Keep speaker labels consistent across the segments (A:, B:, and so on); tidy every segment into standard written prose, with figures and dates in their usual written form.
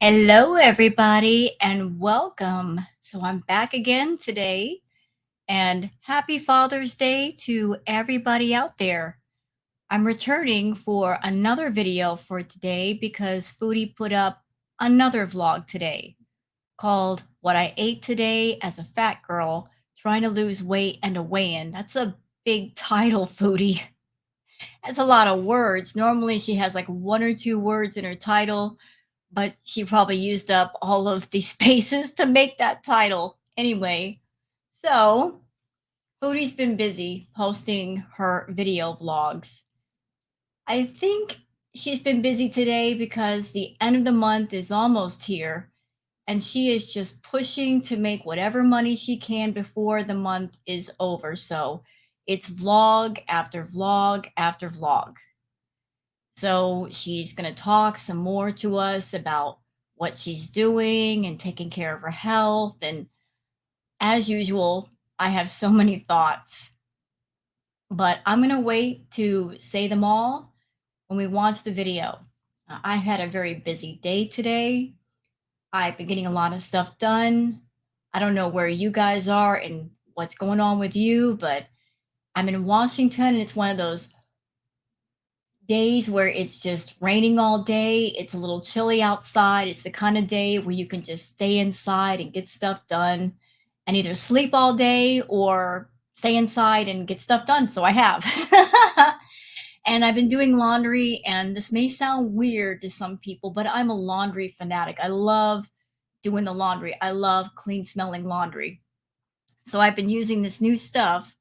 A: Hello, everybody, and welcome. So, I'm back again today, and happy Father's Day to everybody out there. I'm returning for another video for today because Foodie put up another vlog today called What I Ate Today as a Fat Girl Trying to Lose Weight and a Weigh In. That's a big title, Foodie. That's a lot of words. Normally, she has like one or two words in her title, but she probably used up all of the spaces to make that title. Anyway, so Foodie's been busy posting her video vlogs. I think she's been busy today because the end of the month is almost here and she is just pushing to make whatever money she can before the month is over. So it's vlog after vlog after vlog. So she's going to talk some more to us about what she's doing and taking care of her health. And as usual, I have so many thoughts, but I'm going to wait to say them all when we watch the video. I had a very busy day today. I've been getting a lot of stuff done. I don't know where you guys are and what's going on with you, but I'm in Washington and it's one of those days where it's just raining all day. It's a little chilly outside. It's the kind of day where you can just stay inside and get stuff done and either sleep all day or stay inside and get stuff done. So I have. And I've been doing laundry, and this may sound weird to some people, but I'm a laundry fanatic. I love doing the laundry. I love clean smelling laundry. So I've been using this new stuff,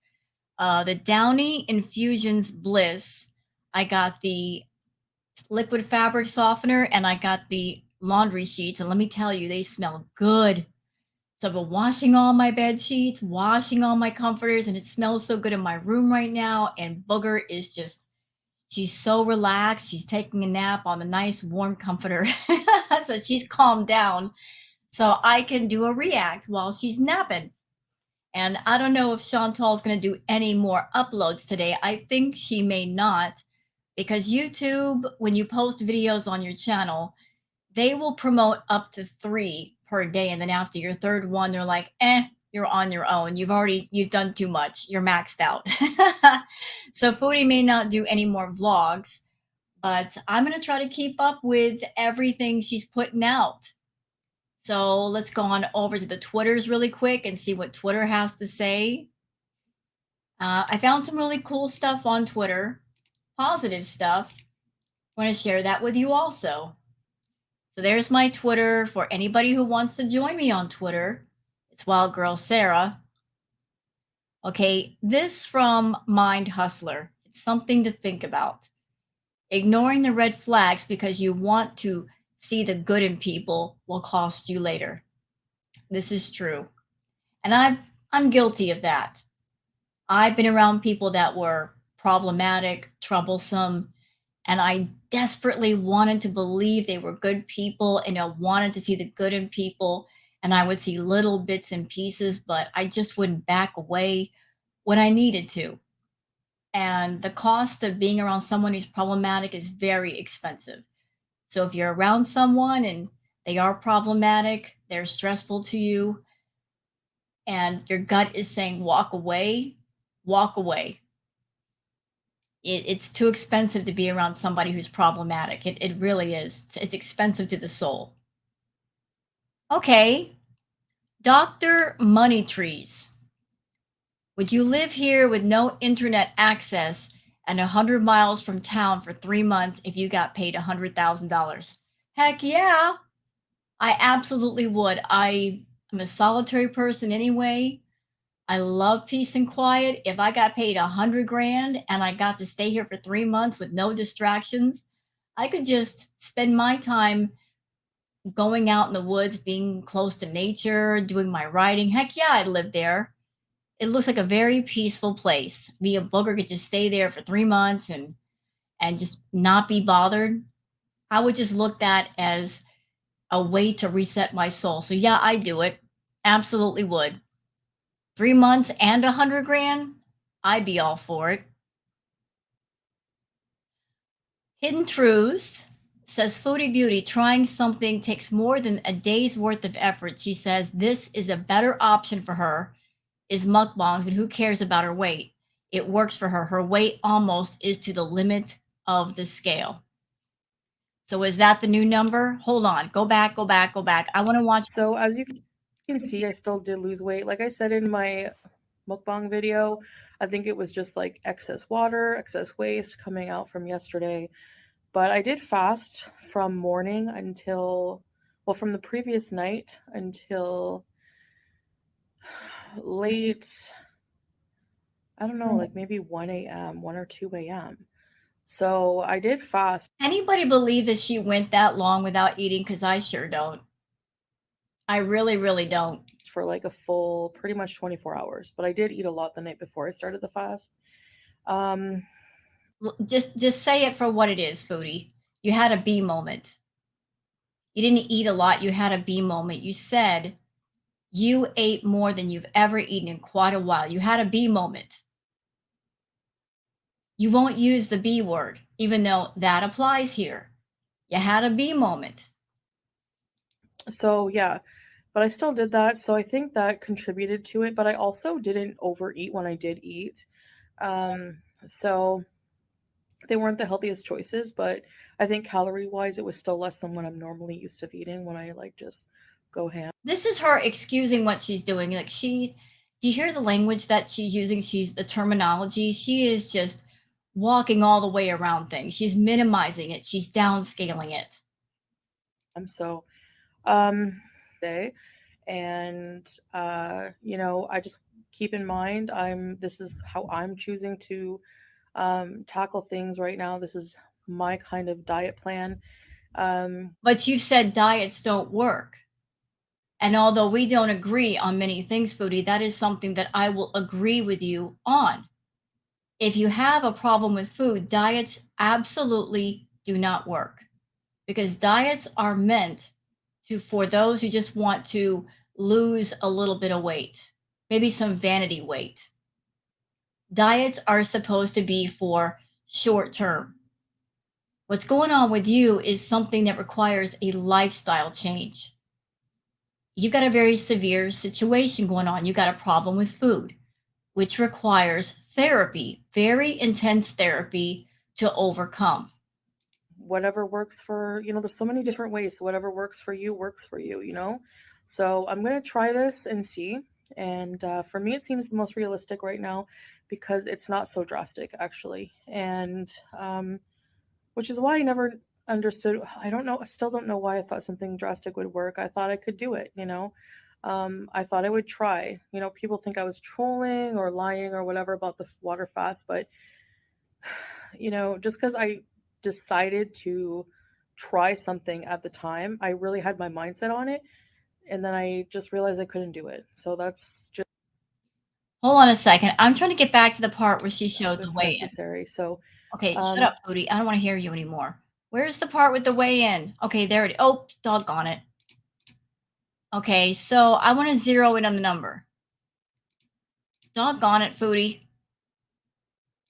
A: the Downy Infusions Bliss. I got the liquid fabric softener and I got the laundry sheets. And let me tell you, they smell good. So I've been washing all my bed sheets, washing all my comforters, and it smells so good in my room right now. And Booger is just, she's so relaxed. She's taking a nap on the nice warm comforter. So she's calmed down. So I can do a react while she's napping. And I don't know if Chantal's going to do any more uploads today. I think she may not because YouTube, when you post videos on your channel, they will promote up to 3 per day. And then after your third one, they're like, you're on your own. You've done too much. You're maxed out. So Foodie may not do any more vlogs, but I'm going to try to keep up with everything she's putting out. So let's go on over to the Twitters really quick and see what Twitter has to say. I found some really cool stuff on Twitter, positive stuff. I want to share that with you also. So there's my Twitter for anybody who wants to join me on Twitter. It's Wild Girl Sarah. Okay, this from Mind Hustler. It's something to think about. Ignoring the red flags because you want to see the good in people will cost you later. This is true. And I'm guilty of that. I've been around people that were problematic, troublesome, and I desperately wanted to believe they were good people and I wanted to see the good in people. And I would see little bits and pieces, but I just wouldn't back away when I needed to. And the cost of being around someone who's problematic is very expensive. So if you're around someone and they are problematic, they're stressful to you, and your gut is saying walk away, walk away. It's too expensive to be around somebody who's problematic. It really is. It's expensive to the soul. Okay, Dr. Money Trees. Would you live here with no internet access and 100 miles from town for 3 months if you got paid $100,000? Heck yeah, I absolutely would. I am a solitary person anyway. I love peace and quiet. If I got paid 100 grand and I got to stay here for 3 months with no distractions, I could just spend my time going out in the woods, being close to nature, doing my writing. Heck yeah, I'd live there. It looks like a very peaceful place. Me and Booger could just stay there for 3 months and just not be bothered. I would just look that as a way to reset my soul. So yeah, I do it. Absolutely would. 3 months and 100 grand, I'd be all for it. Hidden Truths Says Foodie Beauty, trying something takes more than a day's worth of effort. She says this is a better option for her, is mukbangs, and who cares about her weight? It works for her. Her weight almost is to the limit of the scale. So is that the new number? Hold on. Go back, go back, go back. I want to watch.
B: So as you can see, I still did lose weight. Like I said in my mukbang video, I think it was just like excess water, excess waste coming out from yesterday. But I did fast from morning until, well, from the previous night until late, I don't know, like maybe 1 a.m., 1 or 2 a.m. So I did fast
A: Anybody believe that she went that long without eating? Because I sure don't. I really, really don't.
B: for like a full pretty much 24 hours. But I did eat a lot the night before I started the fast. Um,
A: Just say it for what it is, Foodie. You had a B moment. You didn't eat a lot. You had a B moment. You said you ate more than you've ever eaten in quite a while. You had a B moment. You won't use the B word, even though that applies here. You had a B moment.
B: so yeah, but I still did that. So I think that contributed to it. But I also didn't overeat when I did eat. So they weren't the healthiest choices, but I think calorie wise, it was still less than what I'm normally used to eating when I like just go ham.
A: This is her excusing what she's doing. Like do you hear the language that she's using? She's the terminology. She is just walking all the way around things. She's minimizing it. She's downscaling it.
B: So, day, and I just keep in mind this is how I'm choosing to tackle things right now. This is my kind of diet plan.
A: But you've said diets don't work. And although we don't agree on many things, Foodie, that is something that I will agree with you on. If you have a problem with food, diets absolutely do not work because diets are meant for those who just want to lose a little bit of weight, maybe some vanity weight. Diets are supposed to be for short term. What's going on with you is something that requires a lifestyle change. You got a very severe situation going on. You got a problem with food, which requires therapy, very intense therapy to overcome.
B: Whatever works for, there's so many different ways. So whatever works for you. So I'm going to try this and see. And for me, it seems the most realistic right now because it's not so drastic, actually. And which is why I never understood. I don't know. I still don't know why I thought something drastic would work. I thought I could do it. I thought I would try. People think I was trolling or lying or whatever about the water fast, but just because I decided to try something at the time, I really had my mindset on it, and then I just realized I couldn't do it. So that's just
A: Hold on a second. I'm trying to get back to the part where she showed the
B: if
A: weigh in.
B: necessary. So
A: Okay, shut up, Foodie. I don't want to hear you anymore. Where's the part with the weigh in? Okay, there it is. Oh, doggone it. Okay, so I want to zero in on the number. Doggone it, Foodie.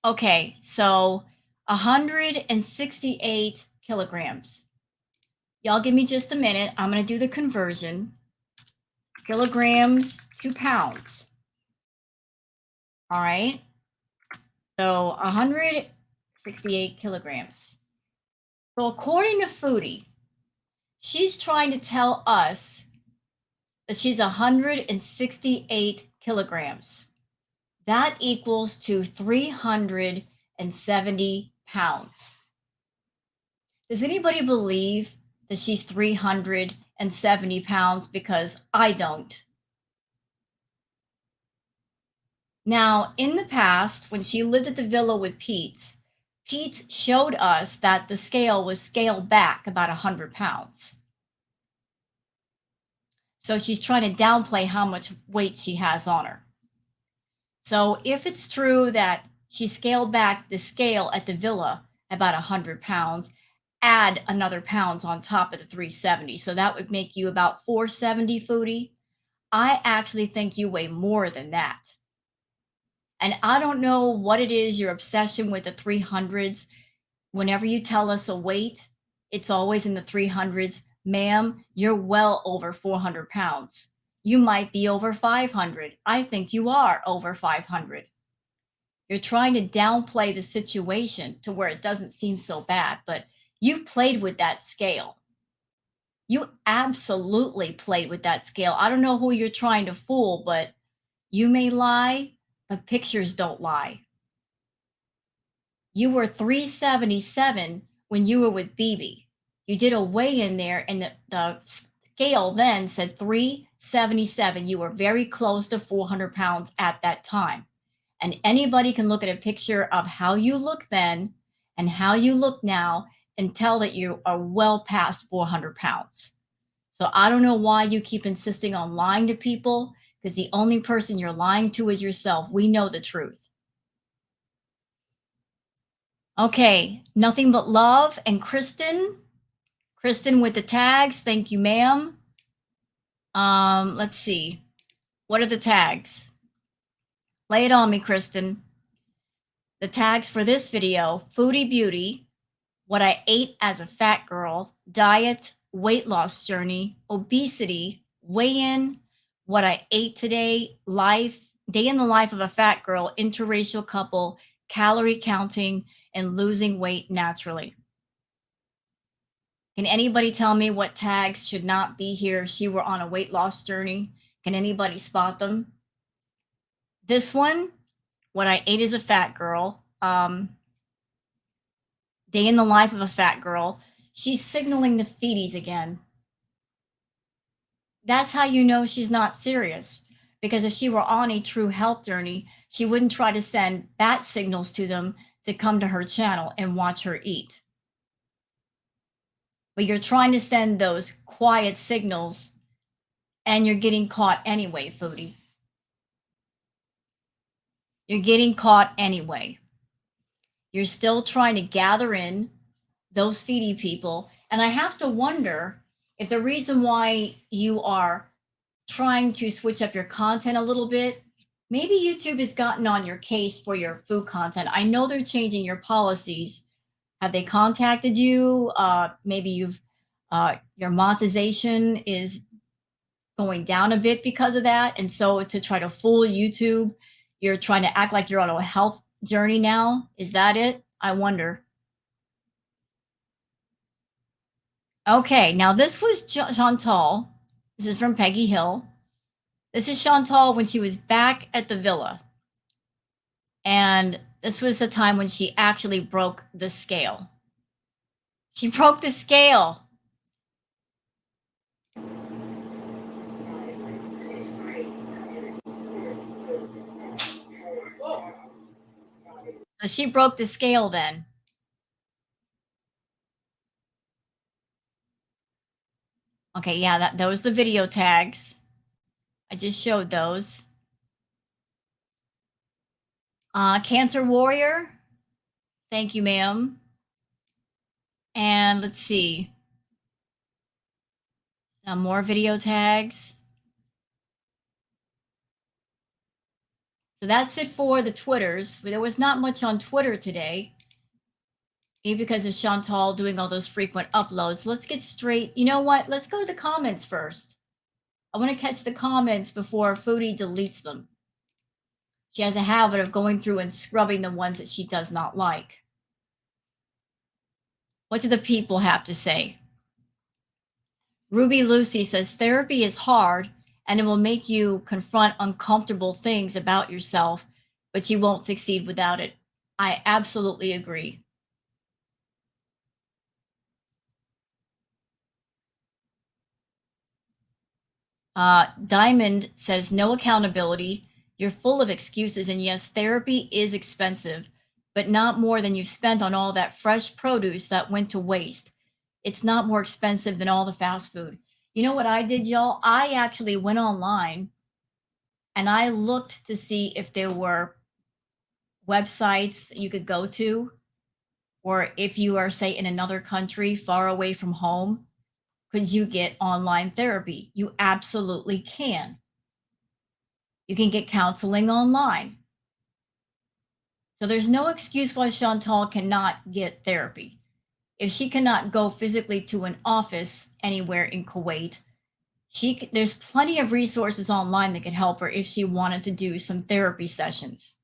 A: Okay, so 168 kilograms. Y'all give me just a minute. I'm going to do the conversion. Kilograms to pounds. All right. So 168 kilograms. So according to Foodie, she's trying to tell us that she's 168 kilograms. That equals to 370 pounds. Does anybody believe that she's 370 pounds? Because I don't. Now, in the past, when she lived at the villa with Pete's showed us that the scale was scaled back about 100 pounds. So she's trying to downplay how much weight she has on her. So if it's true that she scaled back the scale at the villa about 100 pounds, add another pounds on top of the 370. So that would make you about 470, Foodie. I actually think you weigh more than that. And I don't know what it is, your obsession with the 300s. Whenever you tell us a weight, It's always in the 300s. Ma'am, you're well over 400 pounds. You might be over 500. I think you are over 500. You're trying to downplay the situation to where it doesn't seem so bad, but you played with that scale. You absolutely played with that scale. I don't know who you're trying to fool, but you may lie, but pictures don't lie. You were 377 when you were with BB. You did a weigh in there, and the scale then said 377. You were very close to 400 pounds at that time. And anybody can look at a picture of how you look then and how you look now and tell that you are well past 400 pounds. So I don't know why you keep insisting on lying to people, because the only person you're lying to is yourself. We know the truth. Okay, nothing but love. And Kristen with the tags. Thank you, ma'am. Let's see. What are the tags? Lay it on me, Kristen. The tags for this video: Foodie Beauty, what I ate as a fat girl, diet, weight loss journey, obesity, weigh in, what I ate today, life, day in the life of a fat girl, interracial couple, calorie counting, and losing weight naturally. Can anybody tell me what tags should not be here if she were on a weight loss journey? Can anybody spot them? This one, what I ate as a fat girl, day in the life of a fat girl. She's signaling the feeties again. That's how you know she's not serious. Because if she were on a true health journey, she wouldn't try to send bat signals to them to come to her channel and watch her eat. But you're trying to send those quiet signals and you're getting caught anyway, Foodie. You're getting caught anyway. You're still trying to gather in those feedy people. And I have to wonder if the reason why you are trying to switch up your content a little bit, maybe YouTube has gotten on your case for your food content. I know they're changing your policies. Have they contacted you? Maybe your monetization is going down a bit because of that. And so to try to fool YouTube, you're trying to act like you're on a health journey now. Is that it? I wonder. Okay, now this was Chantal. This is from Peggy Hill. This is Chantal when she was back at the villa. And this was the time when she actually broke the scale. She broke the scale. So she broke the scale then. Okay, yeah, those the video tags. I just showed those. Cancer Warrior. Thank you, ma'am. And let's see. Some more video tags. So that's it for the Twitters. There was not much on Twitter today. Maybe because of Chantal doing all those frequent uploads. Let's get straight. You know what? Let's go to the comments first. I want to catch the comments before Foodie deletes them. She has a habit of going through and scrubbing the ones that she does not like. What do the people have to say? Ruby Lucy says therapy is hard and it will make you confront uncomfortable things about yourself, but you won't succeed without it. I absolutely agree. Diamond says no accountability. You're full of excuses. And yes, therapy is expensive, but not more than you've spent on all that fresh produce that went to waste. It's not more expensive than all the fast food. You know what I did, y'all? I actually went online and I looked to see if there were websites you could go to, or if you are, say, in another country far away from home, could you get online therapy? You absolutely can. You can get counseling online. So there's no excuse why Chantal cannot get therapy. If she cannot go physically to an office anywhere in Kuwait, there's plenty of resources online that could help her if she wanted to do some therapy sessions.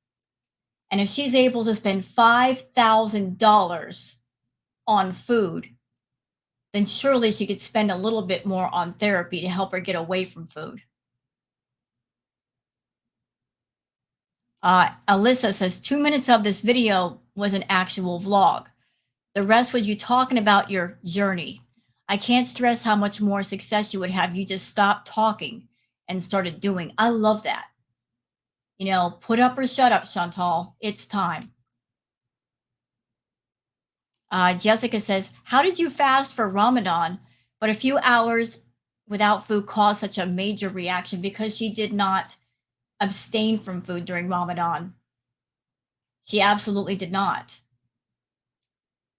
A: And if she's able to spend $5,000 on food, then surely she could spend a little bit more on therapy to help her get away from food. Alyssa says 2 minutes of this video was an actual vlog. The rest was you talking about your journey. I can't stress how much more success you would have if you just stopped talking and started doing. I love that. Put up or shut up, Chantal. It's time. Jessica says, how did you fast for Ramadan, but a few hours without food caused such a major reaction? Because she did not abstain from food during Ramadan. She absolutely did not.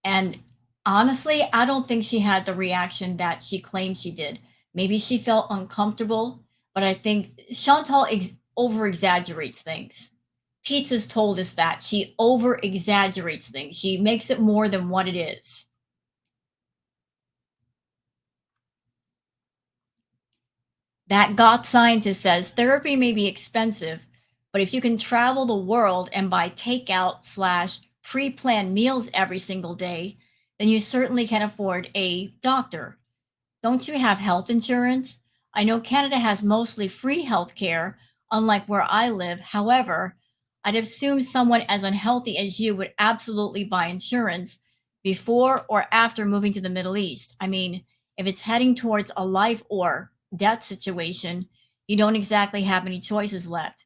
A: And honestly, I don't think she had the reaction that she claimed she did. Maybe she felt uncomfortable, but I think Chantal over exaggerates things. Pizza's told us that she over exaggerates things. She makes it more than what it is. That goth scientist says therapy may be expensive, but if you can travel the world and buy takeout slash pre-planned meals every single day, then you certainly can afford a doctor. Don't you have health insurance? I know Canada has mostly free health care, unlike where I live. However, I'd assume someone as unhealthy as you would absolutely buy insurance before or after moving to the Middle East. I mean, if it's heading towards a life or death situation, you don't exactly have any choices left.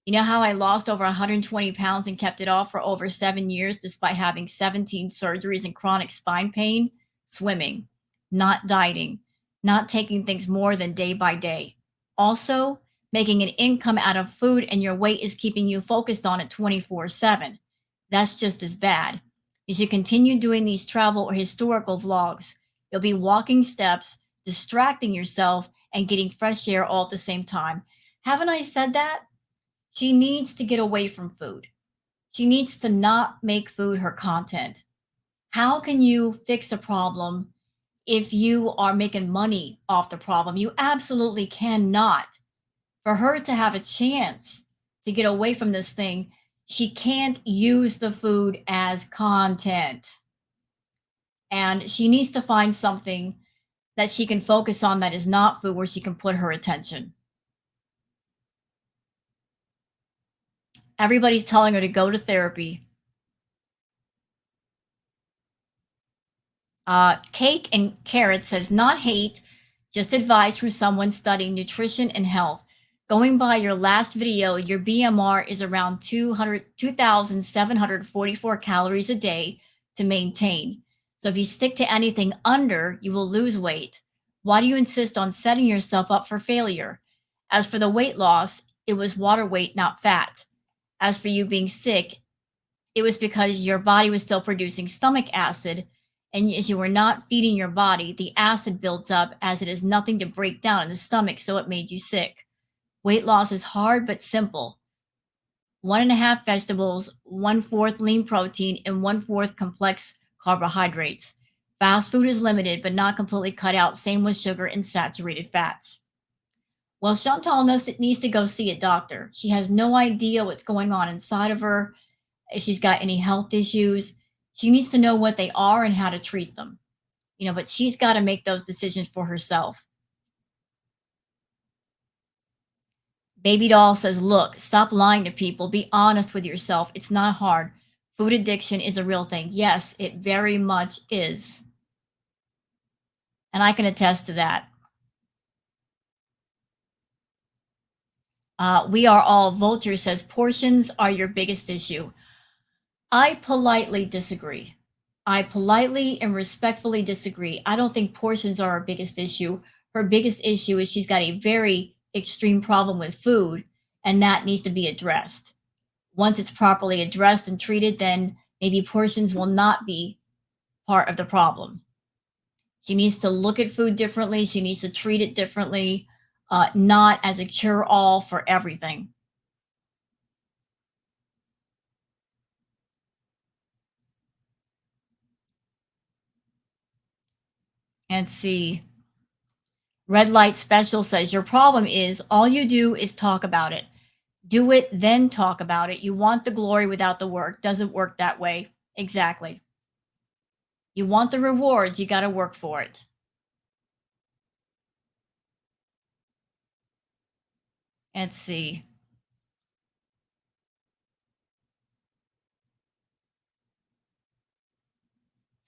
A: You know how I lost over 120 pounds and kept it off for over 7 years despite having 17 surgeries and chronic spine pain? Swimming, not dieting, not taking things more than day by day. Also, making an income out of food and your weight is keeping you focused on it 24/7. That's just as bad. You should continue doing these travel or historical vlogs. You'll be walking steps, distracting yourself, and getting fresh air all at the same time. Haven't I said that? She needs to get away from food. She needs to not make food her content. How can you fix a problem if you are making money off the problem? You absolutely cannot. For her to have a chance to get away from this thing, she can't use the food as content. And she needs to find something that she can focus on that is not food where she can put her attention. Everybody's telling her to go to therapy. Cake and Carrot says, not hate, just advice from someone studying nutrition and health. Going by your last video, your BMR is around 2,744 calories a day to maintain. So if you stick to anything under, you will lose weight. Why do you insist on setting yourself up for failure? As for the weight loss, it was water weight, not fat. As for you being sick, it was because your body was still producing stomach acid, and as you were not feeding your body, the acid builds up as it is nothing to break down in the stomach, so it made you sick. Weight loss is hard but simple. 1.5 vegetables, 1/4 lean protein, and 1/4 complex carbohydrates. Fast food is limited but not completely cut out. Same with sugar and saturated fats. Well, Chantal needs to go see a doctor. She has no idea what's going on inside of her, if she's got any health issues. She needs to know what they are and how to treat them. But she's got to make those decisions for herself. Baby Doll says, look, stop lying to people. Be honest with yourself. It's not hard. Food addiction is a real thing. Yes, it very much is. And I can attest to that. We Are All Vulture says, portions are your biggest issue. I politely disagree. I politely and respectfully disagree. I don't think portions are her biggest issue. Her biggest issue is she's got a very extreme problem with food, and that needs to be addressed. Once it's properly addressed and treated, then maybe portions will not be part of the problem. She needs to look at food differently. She needs to treat it differently, not as a cure all for everything. And see, Red Light Special says your problem is all you do is talk about it. Do it, then talk about it. You want the glory without the work. Doesn't work that way. Exactly. You want the rewards, you got to work for it. Let's see.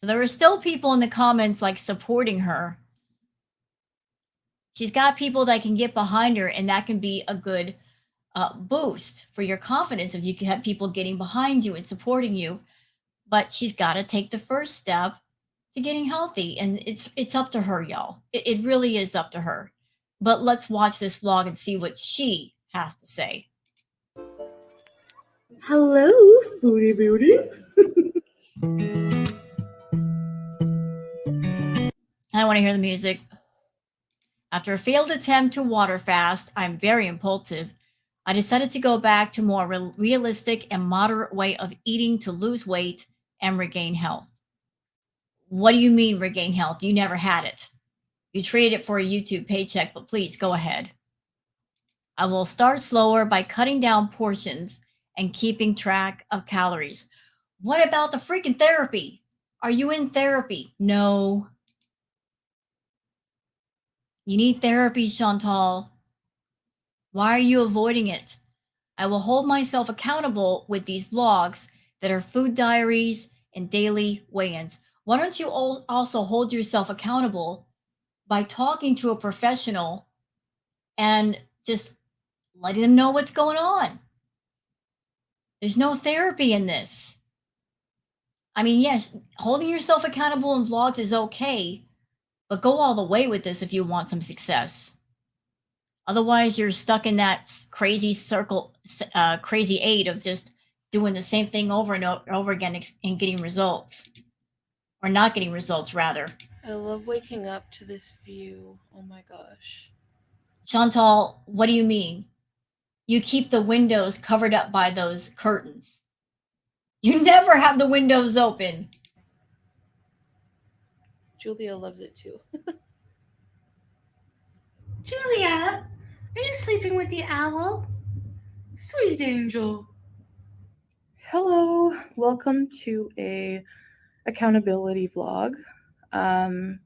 A: So there are still people in the comments like supporting her. She's got people that can get behind her, and that can be a good boost for your confidence if you can have people getting behind you and supporting you. But she's got to take the first step to getting healthy, and it's up to her, y'all. It really is up to her. But let's watch this vlog and see what she has to say.
B: Hello, foodie beauties.
A: I want to hear the music. After a failed attempt to water fast, I'm very impulsive. I decided to go back to more realistic and moderate way of eating to lose weight and regain health. What do you mean regain health? You never had it. You traded it for a YouTube paycheck, but please go ahead. I will start slower by cutting down portions and keeping track of calories. What about the freaking therapy? Are you in therapy? No. You need therapy, Chantal. Why are you avoiding it? I will hold myself accountable with these vlogs that are food diaries and daily weigh ins. Why don't you also hold yourself accountable by talking to a professional and just letting them know what's going on? There's no therapy in this. I mean, yes, holding yourself accountable in vlogs is okay, but go all the way with this if you want some success. Otherwise, you're stuck in that crazy circle, crazy eight of just doing the same thing over and over again and getting results, or not getting results, rather.
B: I love waking up to this view. Oh my gosh.
A: Chantal, what do you mean? You keep the windows covered up by those curtains. You never have the windows open.
B: Julia loves it too.
C: Julia, are you sleeping with the owl? Sweet angel.
B: Hello, welcome to a accountability vlog. Um,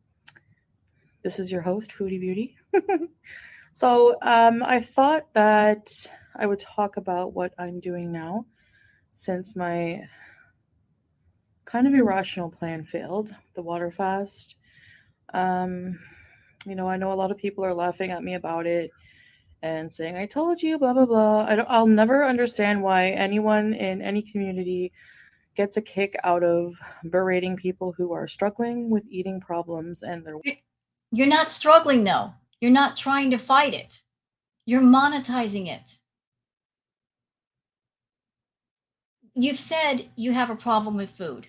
B: this is your host, Foodie Beauty. I thought that I would talk about what I'm doing now since my kind of irrational plan failed, the water fast. Um, I know a lot of people are laughing at me about it and saying, I told you, blah, blah, blah. I'll never understand why anyone in any community gets a kick out of berating people who are struggling with eating problems and their.
A: You're not struggling, though. You're not trying to fight it. You're monetizing it. You've said you have a problem with food,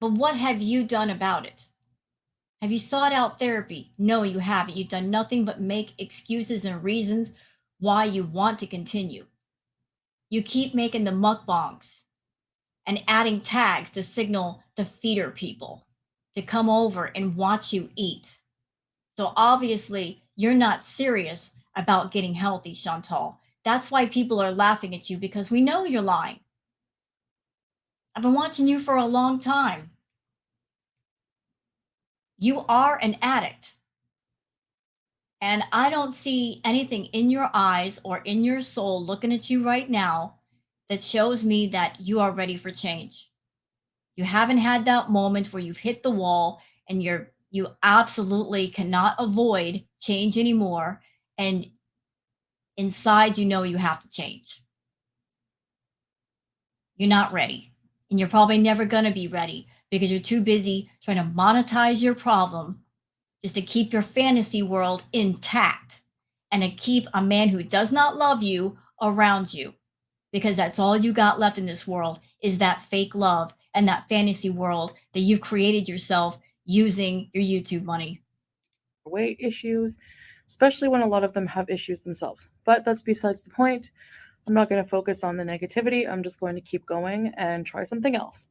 A: but what have you done about it? Have you sought out therapy? No, you haven't. You've done nothing but make excuses and reasons why you want to continue. You keep making the mukbangs and adding tags to signal the feeder people to come over and watch you eat. So obviously, you're not serious about getting healthy, Chantal. That's why people are laughing at you, because we know you're lying. I've been watching you for a long time. You are an addict. And I don't see anything in your eyes or in your soul looking at you right now that shows me that you are ready for change. You haven't had that moment where you've hit the wall and you absolutely cannot avoid change anymore, and inside you know you have to change. You're not ready. And you're probably never going to be ready because you're too busy trying to monetize your problem just to keep your fantasy world intact and to keep a man who does not love you around you, because that's all you got left in this world is that fake love and that fantasy world that you've created yourself using your YouTube money.
B: Weight issues, especially when a lot of them have issues themselves. But that's besides the point. I'm not going to focus on the negativity. I'm just going to keep going and try something else.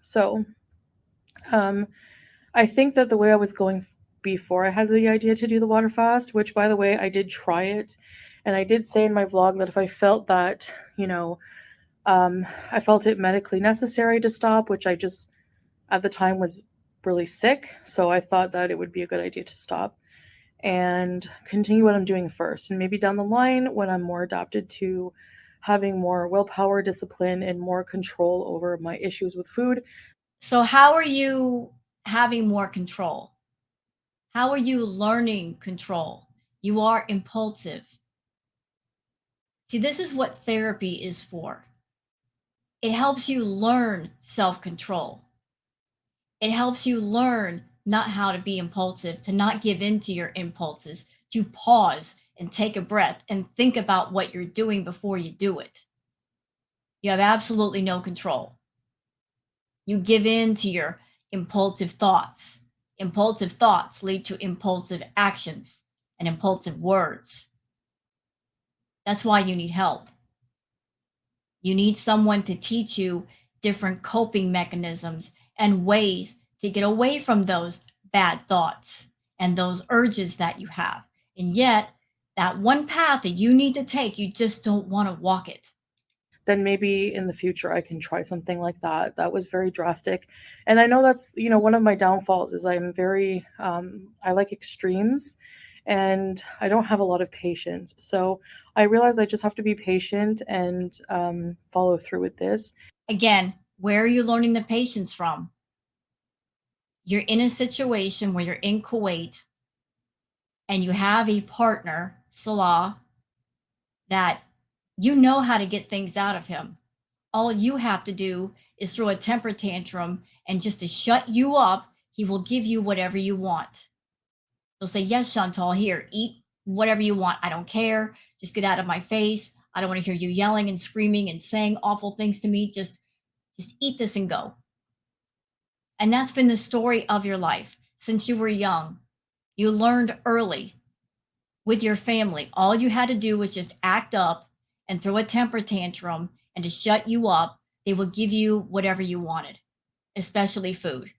B: So, um, I think that the way I was going before I had the idea to do the water fast, which by the way, I did try it. And I did say in my vlog that if I felt that, I felt it medically necessary to stop, which I just at the time was really sick. So I thought that it would be a good idea to stop and continue what I'm doing first. And maybe down the line, when I'm more adapted to having more willpower, discipline, and more control over my issues with food.
A: So, how are you having more control? How are you learning control? You are impulsive. See, this is what therapy is for. It helps you learn self control. It helps you learn not how to be impulsive, to not give in to your impulses, to pause and take a breath and think about what you're doing before you do it. You have absolutely no control. You give in to your impulsive thoughts. Impulsive thoughts lead to impulsive actions and impulsive words. That's why you need help. You need someone to teach you different coping mechanisms and ways to get away from those bad thoughts and those urges that you have. And yet, that one path that you need to take, you just don't want to walk it.
B: Then maybe in the future I can try something like that. That was very drastic. And I know that's, one of my downfalls is I'm very I like extremes and I don't have a lot of patience. So I realize I just have to be patient and follow through with this.
A: Again, where are you learning the patience from? You're in a situation where you're in Kuwait and you have a partner, Salah, that you know how to get things out of him. All you have to do is throw a temper tantrum, and just to shut you up, he will give you whatever you want. He'll say, "Yes, Chantal, here, eat whatever you want. I don't care. Just get out of my face. I don't want to hear you yelling and screaming and saying awful things to me. Just eat this and go." And that's been the story of your life since you were young. You learned early with your family. All you had to do was just act up and throw a temper tantrum, and to shut you up, they would give you whatever you wanted, especially food.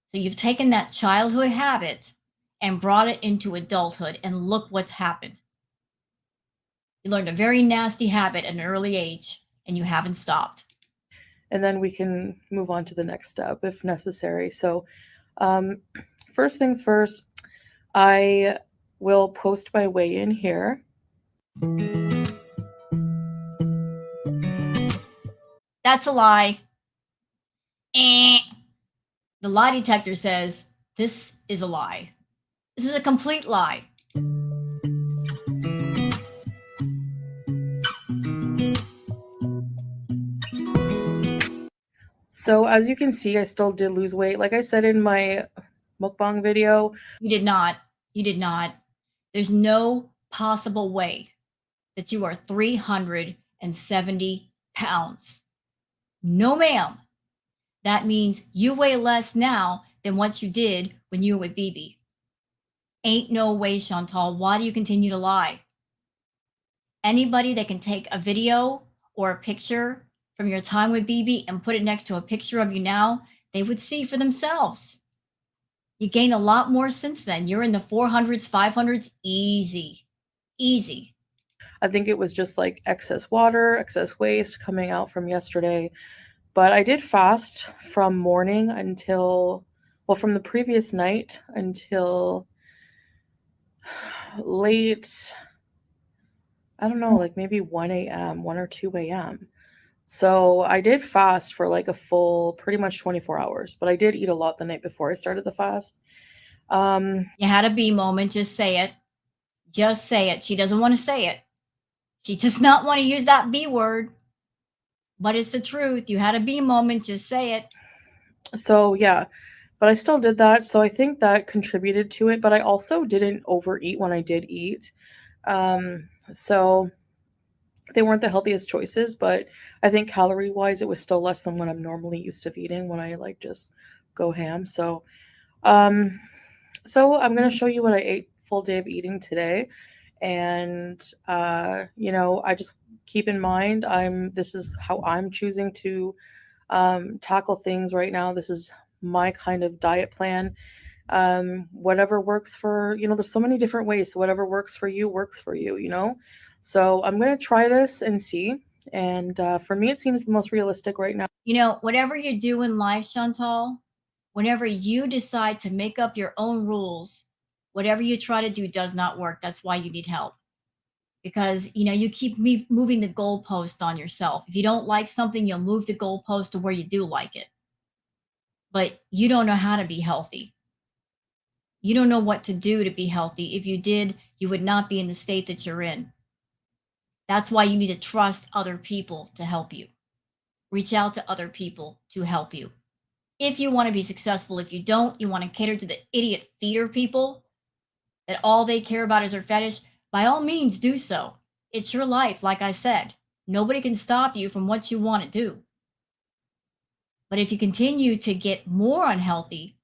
A: So you've taken that childhood habit and brought it into adulthood, and look what's happened. You learned a very nasty habit at an early age, and you haven't stopped.
B: And then we can move on to the next step if necessary. So, um, first things first, I will post my weigh in here.
A: That's a lie. Eh. The lie detector says this is a lie. This is a complete lie.
B: So, as you can see, I still did lose weight. Like I said in my mukbang video,
A: You did not. You did not. There's no possible way that you are 370 pounds. No, ma'am. That means you weigh less now than what you did when you were with BB. Ain't no way, Chantal. Why do you continue to lie? Anybody that can take a video or a picture from your time with BB and put it next to a picture of you now, they would see for themselves. You gain a lot more since then. You're in the 400s, 500s, easy, easy.
B: I think it was just like excess water, excess waste coming out from yesterday. But I did fast from morning until, well, from the previous night until late, I don't know, like maybe 1 a.m., 1 or 2 a.m. So I did fast for like a full pretty much 24 hours, but I did eat a lot the night before I started the fast. Um,
A: You had a B moment. Just say it. Just say it. She doesn't want to say it. She does not want to use that B word, but it's the truth. You had a B moment. Just say it.
B: so yeah, but I still did that. So I think that contributed to it, but I also didn't overeat when I did eat. So they weren't the healthiest choices, but I think calorie wise, it was still less than what I'm normally used to eating when I like just go ham. Um, so I'm gonna show you what I ate full day of eating today, and I just keep in mind this is how I'm choosing to tackle things right now. This is my kind of diet plan. Whatever works for, there's so many different ways. So whatever works for you. So I'm going to try this and see. And for me, it seems the most realistic right now.
A: Whatever you do in life, Chantal, whenever you decide to make up your own rules, whatever you try to do does not work. That's why you need help. Because you keep moving the goalpost on yourself. If you don't like something, you'll move the goalpost to where you do like it. But you don't know how to be healthy. You don't know what to do to be healthy. If you did, you would not be in the state that you're in. That's why you need to trust other people to help you. Reach out to other people to help you. If you want to be successful, if you don't, you want to cater to the idiot feeder people that all they care about is their fetish, by all means do so. It's your life, like I said. Nobody can stop you from what you want to do. But if you continue to get more unhealthy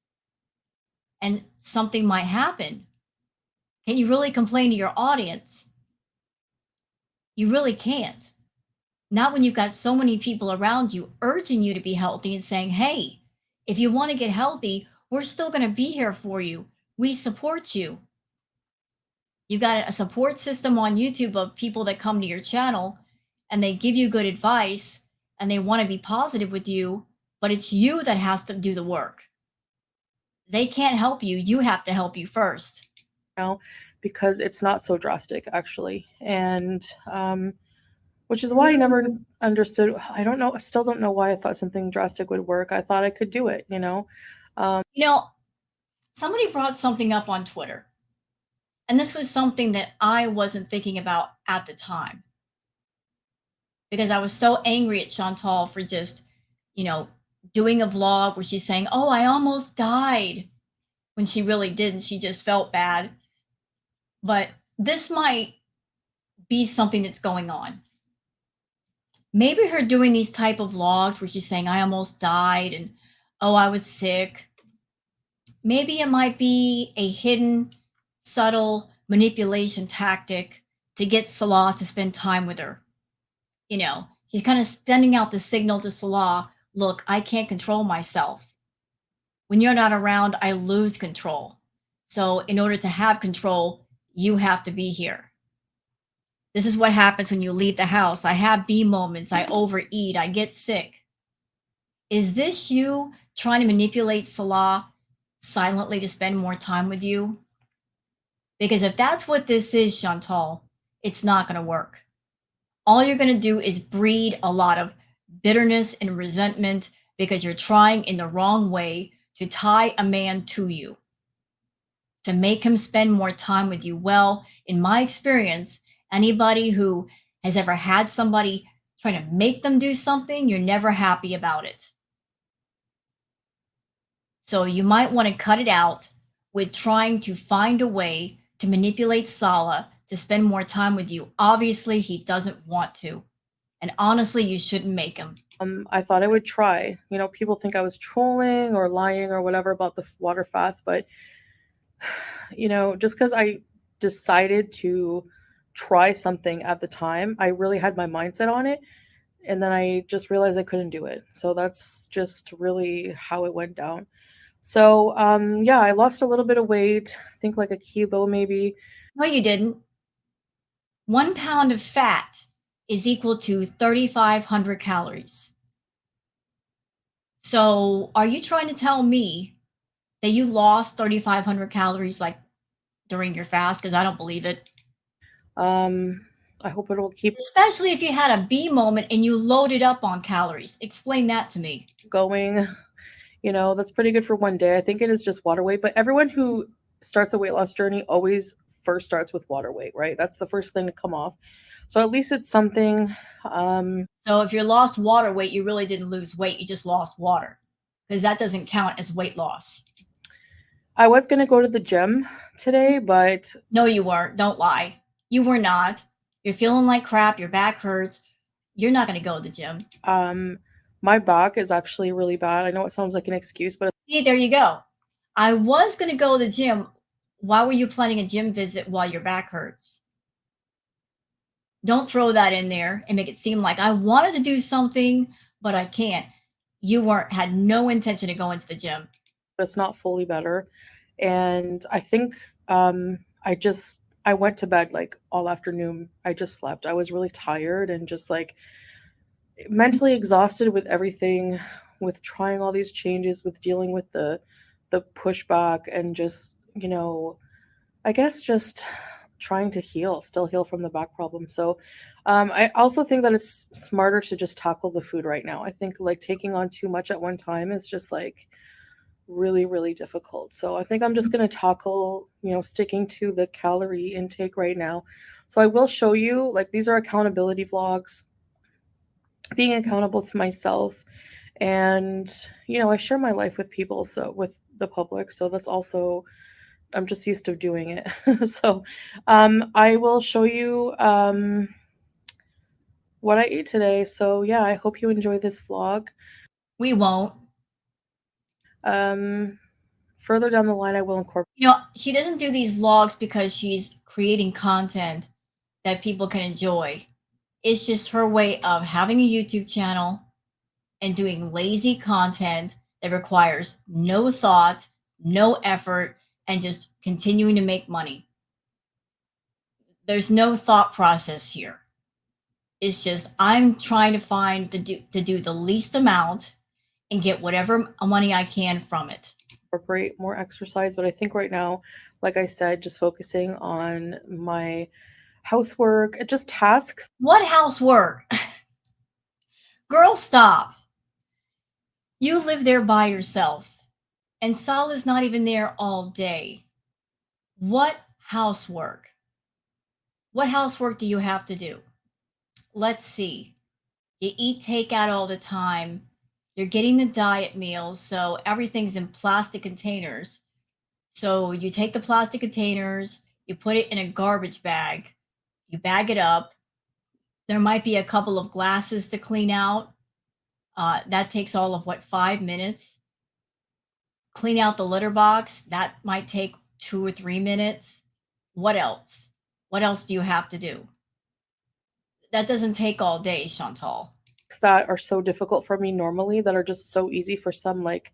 A: and something might happen, can you really complain to your audience? You really can't. Not when you've got so many people around you urging you to be healthy and saying, hey, if you want to get healthy, we're still going to be here for you. We support you. You've got a support system on YouTube of people that come to your channel and they give you good advice and they want to be positive with you, but it's you that has to do the work. They can't help you. You have to help you first.
B: Now because it's not so drastic actually. And which is why I never understood. I don't know. I still don't know why I thought something drastic would work. I thought I could do it. Um,
A: You know, somebody brought something up on Twitter, and this was something that I wasn't thinking about at the time because I was so angry at Chantal for just, you know, doing a vlog where she's saying, oh, I almost died when she really didn't. She just felt bad. But this might be something that's going on. Maybe her doing these type of vlogs where she's saying, I almost died and, oh, I was sick. Maybe it might be a hidden, subtle manipulation tactic to get Salah to spend time with her. She's kind of sending out the signal to Salah, look, I can't control myself. When you're not around, I lose control. So in order to have control, you have to be here. This is what happens when you leave the house. I have B moments. I overeat. I get sick. Is this you trying to manipulate Salah silently to spend more time with you? Because if that's what this is, Chantal, it's not going to work. All you're going to do is breed a lot of bitterness and resentment because you're trying in the wrong way to tie a man to you, to make him spend more time with you. Well, in my experience, anybody who has ever had somebody trying to make them do something, you're never happy about it. So you might want to cut it out with trying to find a way to manipulate Salah to spend more time with you. Obviously, he doesn't want to. And honestly, you shouldn't make him.
B: I thought I would try. People think I was trolling or lying or whatever about the water fast, but just because I decided to try something at the time, I really had my mindset on it, and then I just realized I couldn't do it. So that's just really how it went down. So yeah, I lost a little bit of weight. I think like a kilo maybe.
A: No, you didn't. 1 pound of fat is equal to 3,500 calories. So are you trying to tell me that you lost 3,500 calories like during your fast? Because I don't believe it.
B: Um, I hope it'll keep
A: Especially if you had a B moment and you loaded up on calories. Explain that to me.
B: going. That's pretty good for one day. I think it is just water weight, but everyone who starts a weight loss journey always first starts with water weight, right? That's the first thing to come off. So at least it's something.
A: So if you lost water weight, you really didn't lose weight. You just lost water because that doesn't count as weight loss.
B: I was going to go to the gym today, but
A: No, you weren't. Don't lie. You were not. You're feeling like crap. Your back hurts. You're not going to go to the gym.
B: my back is actually really bad. I know it sounds like an excuse, but
A: See, there you go. I was going to go to the gym. Why were you planning a gym visit while your back hurts? Don't throw that in there and make it seem like I wanted to do something, but I can't. you weren't had no intention of going to the gym.
B: It's not fully better. And I think I went to bed like all afternoon. I just slept. I was really tired and just like mentally exhausted with everything, with trying all these changes, with dealing with the pushback and just, I guess just trying to still heal from the back problem. So I also think that it's smarter to just tackle the food right now. I think like taking on too much at one time is just like really, really difficult. So I think I'm just going to tackle, sticking to the calorie intake right now. So I will show you, like, these are accountability vlogs, being accountable to myself. And, I share my life with people, so with the public. So that's also, I'm just used to doing it. So I will show you what I ate today. So yeah, I hope you enjoy this vlog.
A: We won't.
B: Um, Further down the line, I will incorporate.
A: She doesn't do these vlogs because she's creating content that people can enjoy. It's just her way of having a YouTube channel and doing lazy content that requires no thought, no effort, and just continuing to make money. There's no thought process here. It's just I'm trying to find to do the least amount and get whatever money I can from it.
B: Incorporate more exercise, but I think right now, like I said, just focusing on my housework, just tasks.
A: What housework? Girl, stop. You live there by yourself, and Sal is not even there all day. What housework? What housework do you have to do? Let's see. You eat takeout all the time. You're getting the diet meals, so everything's in plastic containers. So you take the plastic containers, you put it in a garbage bag, you bag it up. There might be a couple of glasses to clean out. That takes all of what, 5 minutes? Clean out the litter box. That might take 2 or 3 minutes. What else? What else do you have to do? That doesn't take all day, Chantal.
B: That are so difficult for me normally that are just so easy for some like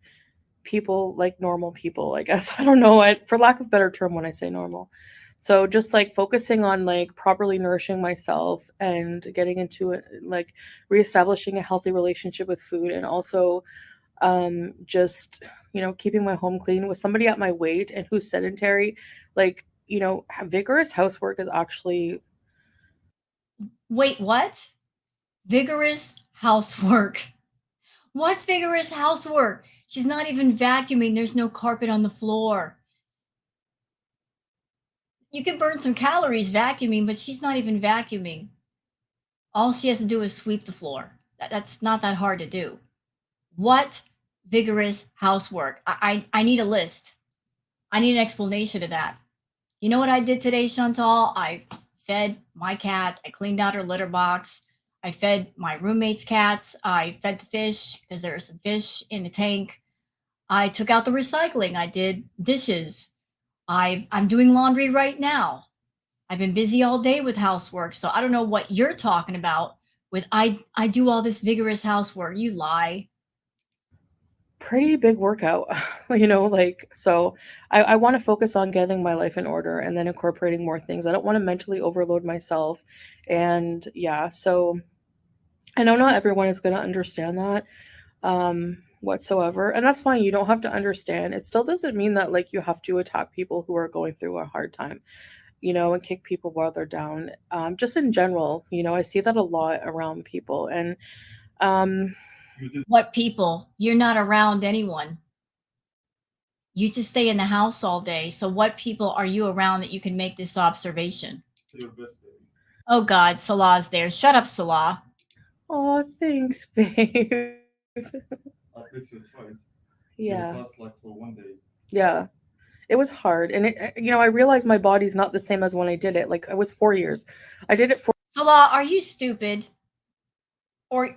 B: people, like normal people, I guess. I don't know, for lack of better term when I say normal. So just like focusing on like properly nourishing myself and getting into it, like reestablishing a healthy relationship with food, and also just keeping my home clean with somebody at my weight and who's sedentary, like vigorous housework is actually.
A: Wait, what? Vigorous housework. What vigorous housework? She's not even vacuuming. There's no carpet on the floor. You can burn some calories vacuuming, but she's not even vacuuming. All she has to do is sweep the floor. That's not that hard to do. What vigorous housework? I need a list. I need an explanation of that. You know what I did today, Chantal? I fed my cat. I cleaned out her litter box. I fed my roommate's cats. I fed the fish because there was some fish in the tank. I took out the recycling. I did dishes. I'm doing laundry right now. I've been busy all day with housework, so I don't know what you're talking about with I do all this vigorous housework. You lie.
B: Pretty big workout, like, so I want to focus on getting my life in order and then incorporating more things. I don't want to mentally overload myself. And yeah, so I know not everyone is going to understand that whatsoever, and that's fine. You don't have to understand. It still doesn't mean that like you have to attack people who are going through a hard time, and kick people while they're down. Just in general, I see that a lot around people. And um
A: What people? You're not around anyone. You just stay in the house all day. So what people are you around that you can make this observation? Oh God, Salah's there. Shut up, Salah.
B: oh, thanks, babe. Yeah. Yeah. It was hard. And I realized my body's not the same as when I did it. Like, I was 4 years. I did it for.
A: Salah, are you stupid? Or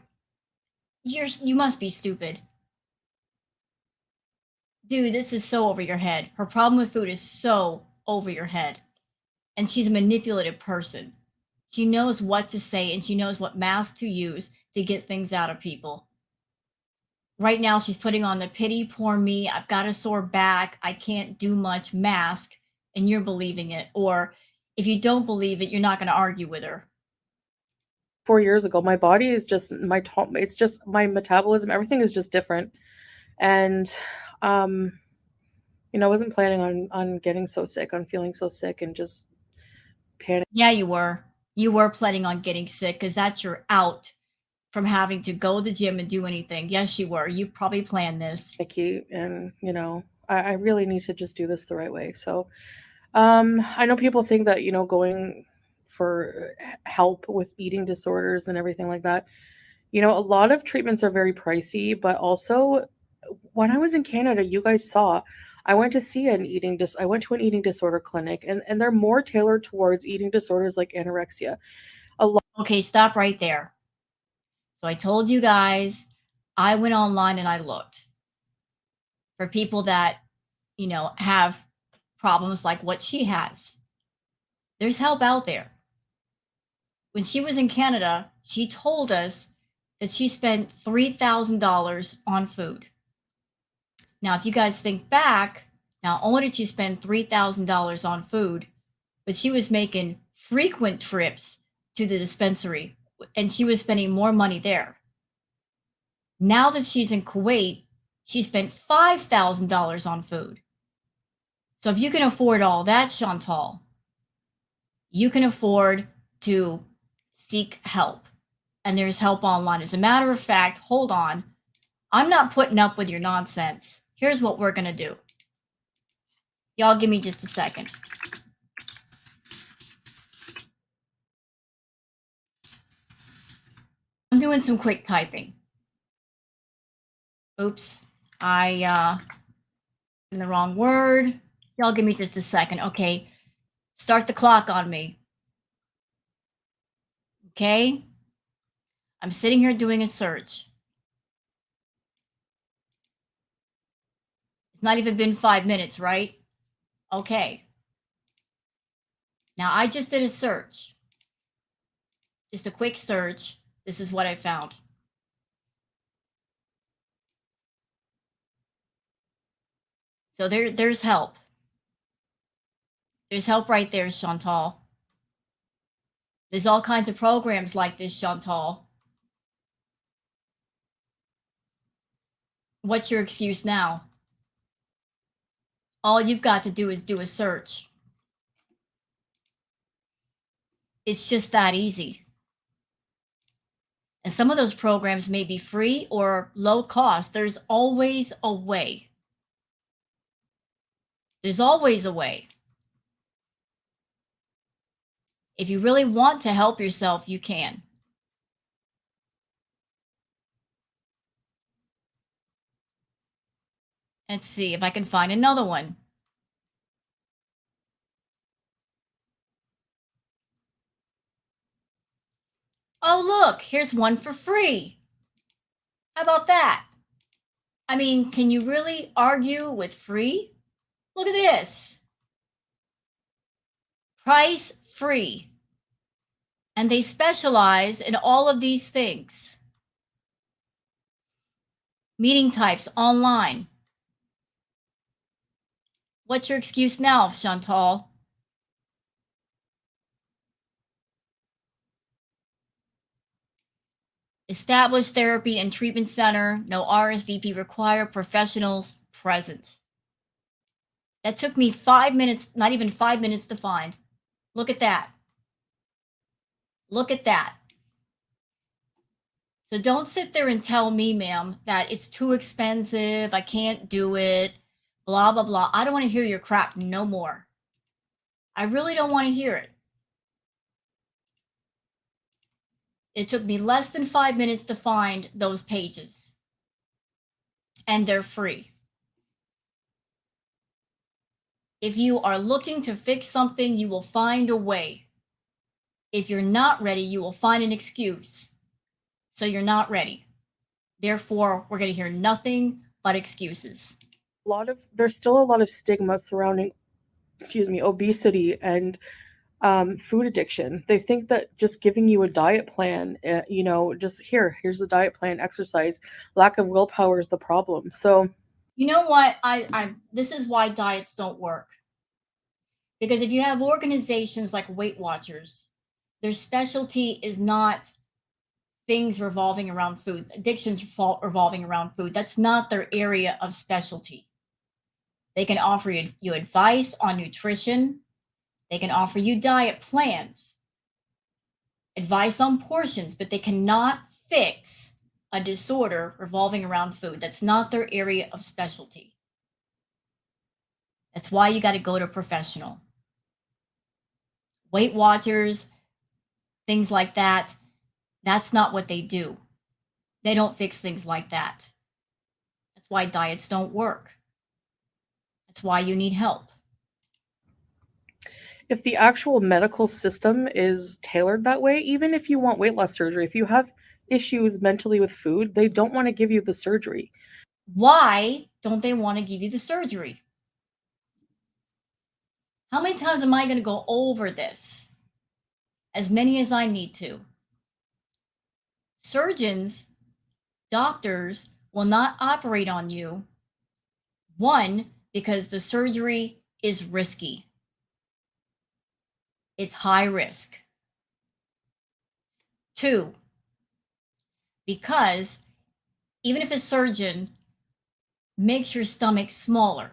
A: you must be stupid. Dude, this is so over your head. Her problem with food is so over your head. And she's a manipulative person. She knows what to say and she knows what mask to use to get things out of people. Right now, she's putting on the pity, poor me. I've got a sore back. I can't do much mask. And you're believing it. Or if you don't believe it, you're not going to argue with her.
B: 4 years ago, my body is just my top. It's just my metabolism. Everything is just different, and um, I wasn't planning on getting so sick, on feeling so sick, and just panic.
A: Yeah, you were. You were planning on getting sick because that's your out from having to go to the gym and do anything. Yes, you were. You probably planned this.
B: Panicky, and I really need to just do this the right way. So I know people think that going for help with eating disorders and everything like that. A lot of treatments are very pricey, but also when I was in Canada, you guys saw, I went to an eating disorder clinic, and they're more tailored towards eating disorders like anorexia. A lot
A: Okay, stop right there. So I told you guys, I went online and I looked for people that, have problems like what she has. There's help out there. When she was in Canada, she told us that she spent $3,000 on food. Now, if you guys think back, not only did she spend $3,000 on food, but she was making frequent trips to the dispensary and she was spending more money there. Now that she's in Kuwait, she spent $5,000 on food. So if you can afford all that, Chantal, you can afford to seek help. And there's help online. As a matter of fact, hold on. I'm not putting up with your nonsense. Here's what we're going to do. Y'all give me just a second. I'm doing some quick typing. Oops. In the wrong word. Y'all give me just a second. Okay. Start the clock on me. Okay. I'm sitting here doing a search. It's not even been 5 minutes, right? Okay. Now I just did a search. Just a quick search. This is what I found. So there's help. There's help right there, Chantal. There's all kinds of programs like this, Chantal. What's your excuse now? All you've got to do is do a search. It's just that easy. And some of those programs may be free or low cost. There's always a way. There's always a way. If you really want to help yourself, you can. Let's see if I can find another one. Oh, look, here's one for free. How about that? I mean, can you really argue with free? Look at this. Price free. And they specialize in all of these things. Meeting types online. What's your excuse now, Chantal? Established therapy and treatment center, no RSVP required, professionals present. That took me 5 minutes, not even 5 minutes to find. Look at that. Look at that. So don't sit there and tell me, ma'am, that it's too expensive, I can't do it, blah, blah, blah. I don't want to hear your crap no more. I really don't want to hear it. It took me less than 5 minutes to find those pages. And they're free. If you are looking to fix something, you will find a way. If you're not ready, you will find an excuse. So you're not ready. Therefore, we're going to hear nothing but excuses.
B: There's still a lot of stigma surrounding, obesity, and food addiction. They think that just giving you a diet plan, just here's the diet plan, exercise, lack of willpower is the problem. So
A: You know what? I this is why diets don't work. Because if you have organizations like Weight Watchers, their specialty is not things revolving around food, addictions revolving around food. That's not their area of specialty. They can offer you advice on nutrition, they can offer you diet plans, advice on portions, but they cannot fix a disorder revolving around food. That's not their area of specialty. That's why you got to go to a professional. Weight Watchers, things like that, that's not what they do. They don't fix things like that. That's why diets don't work. That's why you need help.
B: if the actual medical system is tailored that way, even if you want weight loss surgery, if you have issues mentally with food, they don't want to give you the surgery.
A: Why don't they want to give you the surgery? How many times am I going to go over this? As many as I need to. Surgeons, doctors will not operate on you. One, because the surgery is risky, it's high risk. Two, because even if a surgeon makes your stomach smaller,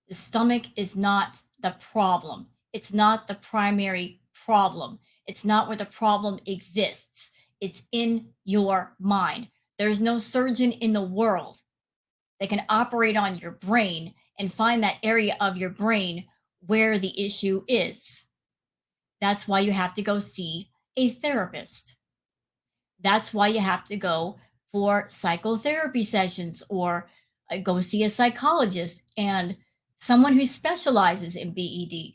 A: the stomach is not the problem. It's not the primary problem. It's not where the problem exists. It's in your mind. There's no surgeon in the world that can operate on your brain and find that area of your brain where the issue is. That's why you have to go see a therapist. That's why you have to go for psychotherapy sessions or go see a psychologist and someone who specializes in BED.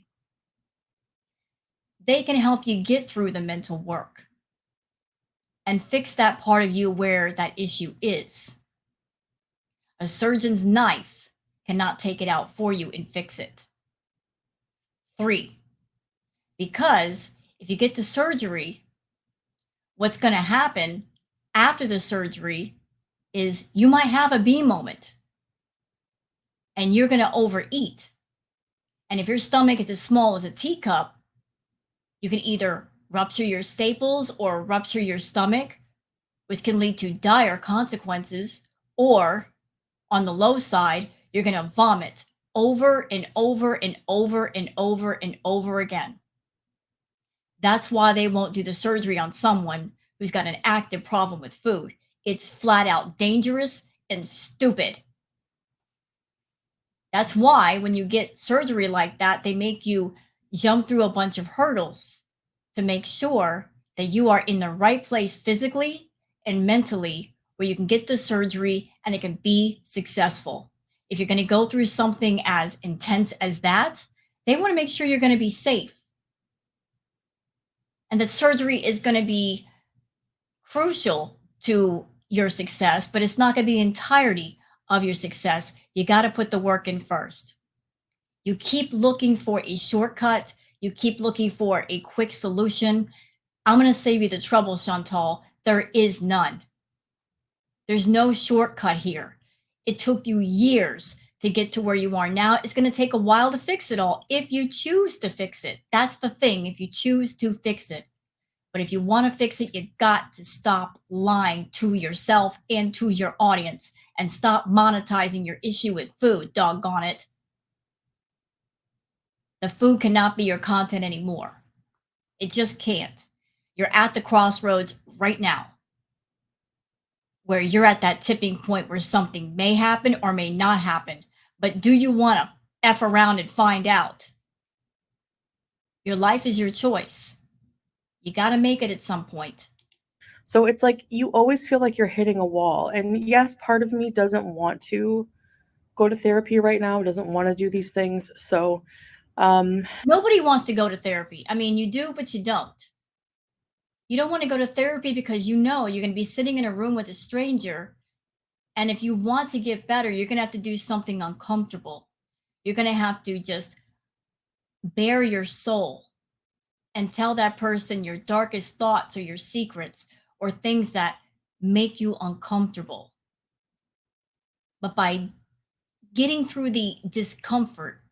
A: They can help you get through the mental work and fix that part of you where that issue is. A surgeon's knife cannot take it out for you and fix it. Three, because if you get the surgery, what's going to happen after the surgery is you might have a bee moment and you're going to overeat. And if your stomach is as small as a teacup, you can either rupture your staples or rupture your stomach, which can lead to dire consequences. Or on the low side, you're going to vomit over and over and over and over and over again. That's why they won't do the surgery on someone who's got an active problem with food. It's flat out dangerous and stupid. That's why when you get surgery like that, they make you jump through a bunch of hurdles to make sure that you are in the right place physically and mentally where you can get the surgery and it can be successful. If you're going to go through something as intense as that, they want to make sure you're going to be safe and that surgery is going to be crucial to your success, but it's not going to be the entirety of your success. You got to put the work in first. You keep looking for a shortcut. You keep looking for a quick solution. I'm going to save you the trouble, Chantal. There is none. There's no shortcut here. It took you years to get to where you are now. It's going to take a while to fix it all if you choose to fix it. That's the thing, if you choose to fix it. But if you want to fix it, you got to stop lying to yourself and to your audience and stop monetizing your issue with food, doggone it. The food cannot be your content anymore. It just can't. You're at the crossroads right now where you're at that tipping point where something may happen or may not happen. But do you want to F around and find out? Your life is your choice. You got to make it at some point.
B: So it's like you always feel like you're hitting a wall. And yes, part of me doesn't want to go to therapy right now, doesn't want to do these things. So
A: Nobody wants to go to therapy. I mean, you do, but you don't. You don't want to go to therapy because you know you're going to be sitting in a room with a stranger. And if you want to get better, you're going to have to do something uncomfortable. You're going to have to just bare your soul and tell that person your darkest thoughts or your secrets or things that make you uncomfortable. But by getting through the discomfort,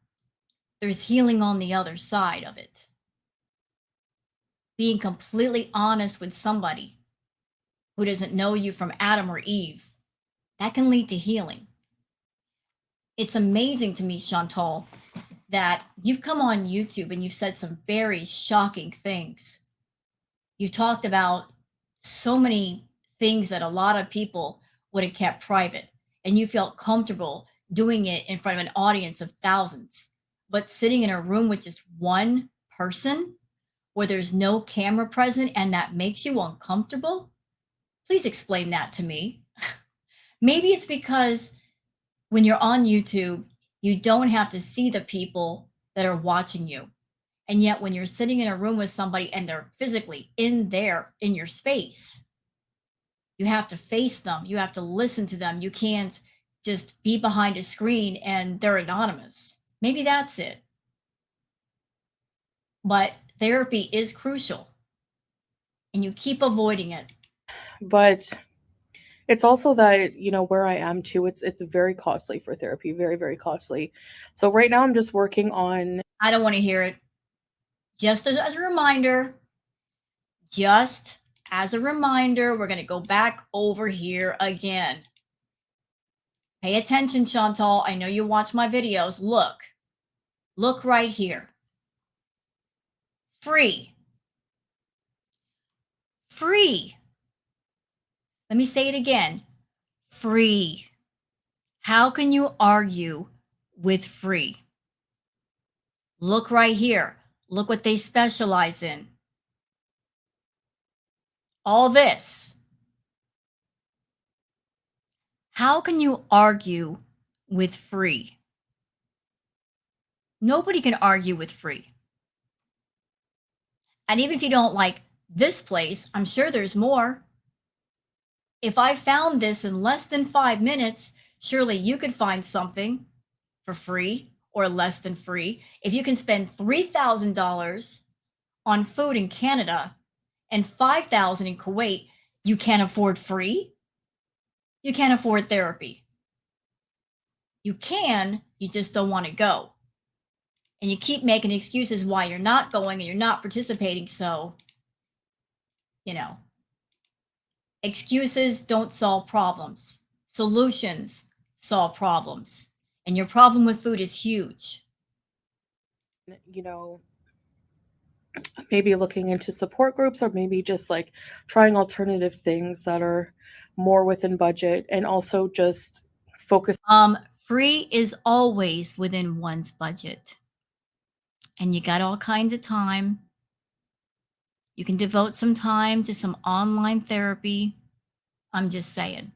A: there's healing on the other side of it. Being completely honest with somebody who doesn't know you from Adam or Eve, that can lead to healing. It's amazing to me, Chantal, that you've come on YouTube and you've said some very shocking things. You talked about so many things that a lot of people would have kept private, and you felt comfortable doing it in front of an audience of thousands. But sitting in a room with just one person where there's no camera present and that makes you uncomfortable, please explain that to me. Maybe it's because when you're on YouTube, you don't have to see the people that are watching you. And yet, when you're sitting in a room with somebody and they're physically in there in your space, you have to face them, you have to listen to them. You can't just be behind a screen and they're anonymous. Maybe that's it. But therapy is crucial and you keep avoiding it.
B: But it's also that, where I am too, it's very costly for therapy, very, very costly. So right now I'm just working on
A: I don't want to hear it. Just as a reminder, just as a reminder, we're going to go back over here again. Pay attention, Chantal. I know you watch my videos. Look right here. Free. Free. Let me say it again. Free. How can you argue with free? Look right here. Look what they specialize in. All this. How can you argue with free? Nobody can argue with free. And even if you don't like this place, I'm sure there's more. If I found this in less than 5 minutes, surely you could find something for free or less than free. If you can spend $3,000 on food in Canada and $5,000 in Kuwait, you can't afford free. You can't afford therapy. You can, you just don't want to go. And you keep making excuses why you're not going and you're not participating. So, you know, excuses don't solve problems. Solutions solve problems. And your problem with food is huge.
B: you know maybe looking into support groups, or maybe just like trying alternative things that are more within budget, and also just focus.
A: Free is always within one's budget. And you got all kinds of time. You can devote some time to some online therapy. I'm just saying.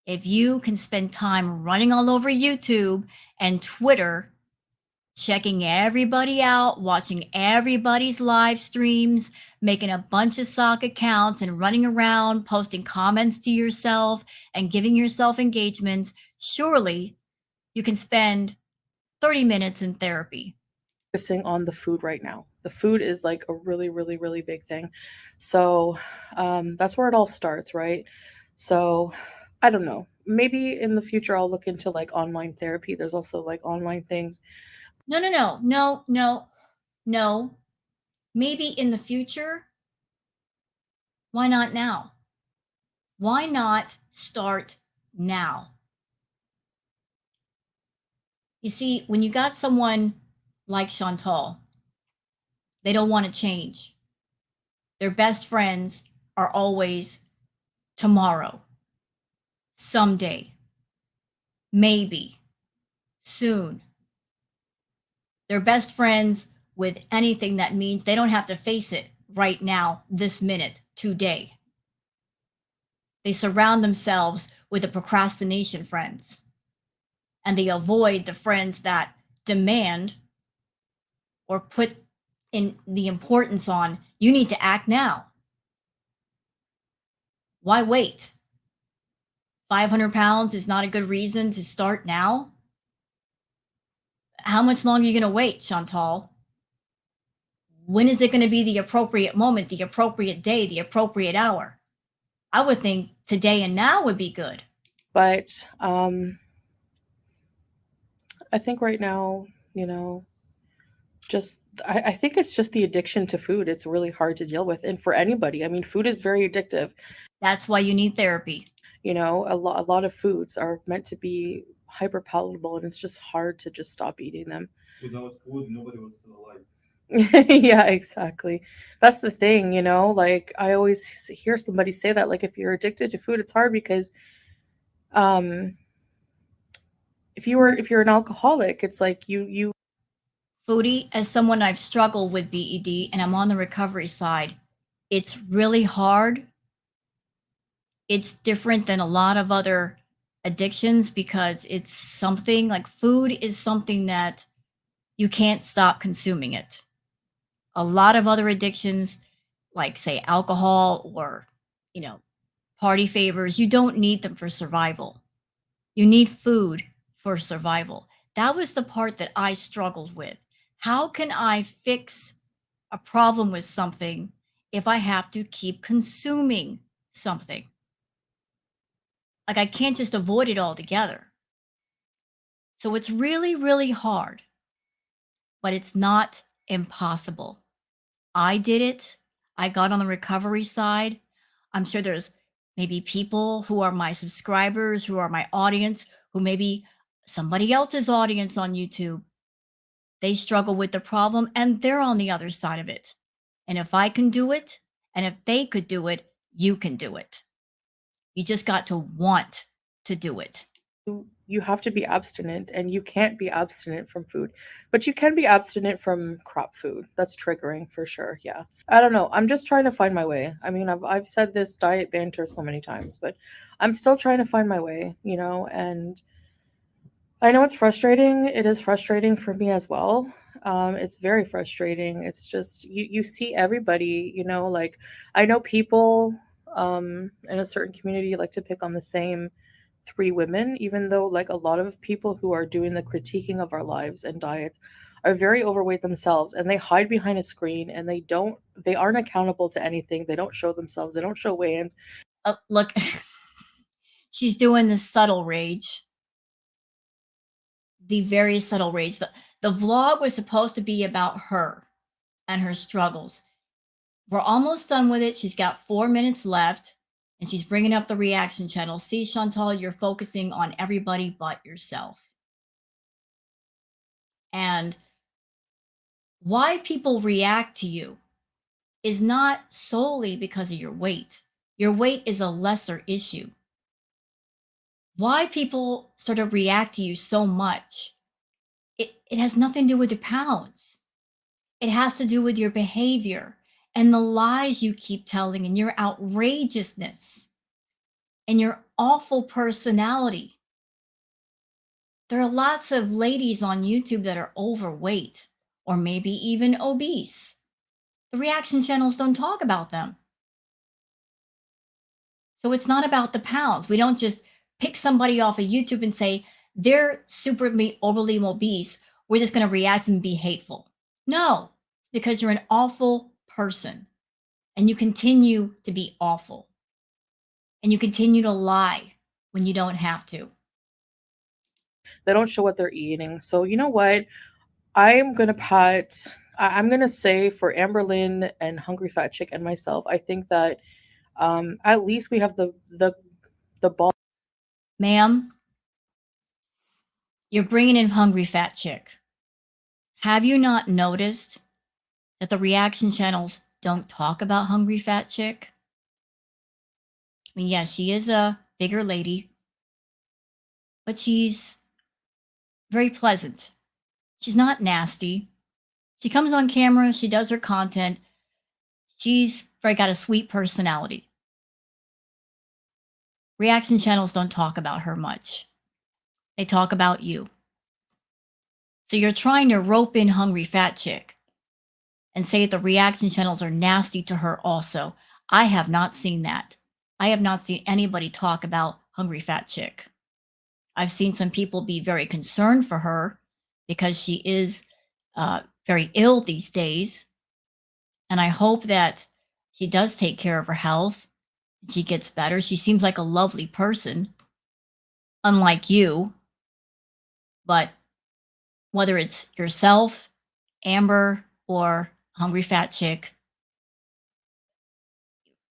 A: If you can spend time running all over YouTube and Twitter, checking everybody out, watching everybody's live streams, making a bunch of sock accounts and running around, posting comments to yourself and giving yourself engagement, surely you can spend 30 minutes in therapy.
B: Focusing on the food right now. The food is like a really, really, really big thing. So that's where it all starts, right? So I don't know. Maybe in the future I'll look into like online therapy. There's also like online things.
A: No, no, no, no, no, no. Maybe in the future. Why not now? Why not start now? You see, when you got someone like Chantal, they don't want to change. Their best friends are always tomorrow, someday, maybe, soon. They're best friends with anything that means they don't have to face it right now, this minute, today. They surround themselves with the procrastination friends and they avoid the friends that demand or put in the importance on you need to act now. Why wait? 500 pounds is not a good reason to start now. How much longer are you going to wait, Chantal? When is it going to be the appropriate moment, the appropriate day, the appropriate hour? I would think today and now would be good.
B: But I think right now, you know, just I think it's just the addiction to food. It's really hard to deal with. And for anybody, I mean, food is very addictive.
A: That's why you need therapy.
B: You know, a lot of foods are meant to be hyper palatable, and it's just hard to just stop eating them.
D: Without food, nobody was still alive.
B: Yeah, exactly. That's the thing, you know, like I always hear somebody say that, like if you're addicted to food, it's hard because um if you're an alcoholic, it's like you
A: Foodie, as someone I've struggled with BED and I'm on the recovery side, it's really hard. It's different than a lot of other addictions because it's something like food is something that you can't stop consuming it. A lot of other addictions, like say alcohol or, you know, party favors, you don't need them for survival. You need food for survival. That was the part that I struggled with. How can I fix a problem with something if I have to keep consuming something? Like I can't just avoid it altogether. So it's really, really hard, but it's not impossible. I did it. I got on the recovery side. I'm sure there's maybe people who are my subscribers, who are my audience, who maybe somebody else's audience on YouTube. They struggle with the problem and they're on the other side of it. And if I can do it, and if they could do it, you can do it. You just got to want to do it.
B: you have to be abstinent, and you can't be abstinent from food, but you can be abstinent from crop food. That's triggering for sure. Yeah, I don't know, I'm just trying to find my way. I mean, I've said this diet banter so many times, but I'm still trying to find my way, you know. And I know it's frustrating. It is frustrating for me as well. It's very frustrating. It's just you see everybody, you know, like I know people in a certain community like to pick on the same three women, even though like a lot of people who are doing the critiquing of our lives and diets are very overweight themselves, and they hide behind a screen, and they aren't accountable to anything. They don't show themselves. They don't show weigh-ins.
A: Look, she's doing the subtle rage, the very subtle rage. The vlog was supposed to be about her and her struggles. We're almost done with it. She's got 4 minutes left and she's bringing up the reaction channel. See, Chantal, you're focusing on everybody but yourself. And why people react to you is not solely because of your weight. Your weight is a lesser issue. Why people sort of react to you so much, it has nothing to do with the pounds. It has to do with your behavior and the lies you keep telling and your outrageousness and your awful personality. There are lots of ladies on YouTube that are overweight or maybe even obese. The reaction channels don't talk about them. So it's not about the pounds. We don't just pick somebody off of YouTube and say they're super overly obese. We're just going to react and be hateful. No, it's because you're an awful person and you continue to be awful and you continue to lie when you don't have to.
B: They don't show what they're eating. So you know what? I'm gonna pat. I'm gonna say for Amberlyn and Hungry Fat Chick and myself, I think that at least we have the ball.
A: Ma'am, you're bringing in Hungry Fat Chick. Have you not noticed that the reaction channels don't talk about Hungry Fat Chick? I mean, yeah, she is a bigger lady, but she's very pleasant. She's not nasty. She comes on camera, she does her content. She's very got a sweet personality. Reaction channels don't talk about her much. They talk about you. So you're trying to rope in Hungry Fat Chick and say that the reaction channels are nasty to her also. I have not seen that. I have not seen anybody talk about Hungry Fat Chick. I've seen some people be very concerned for her because she is very ill these days. And I hope that she does take care of her health. She gets better. She seems like a lovely person, unlike you. But whether it's yourself, Amber, or Hungry Fat Chick,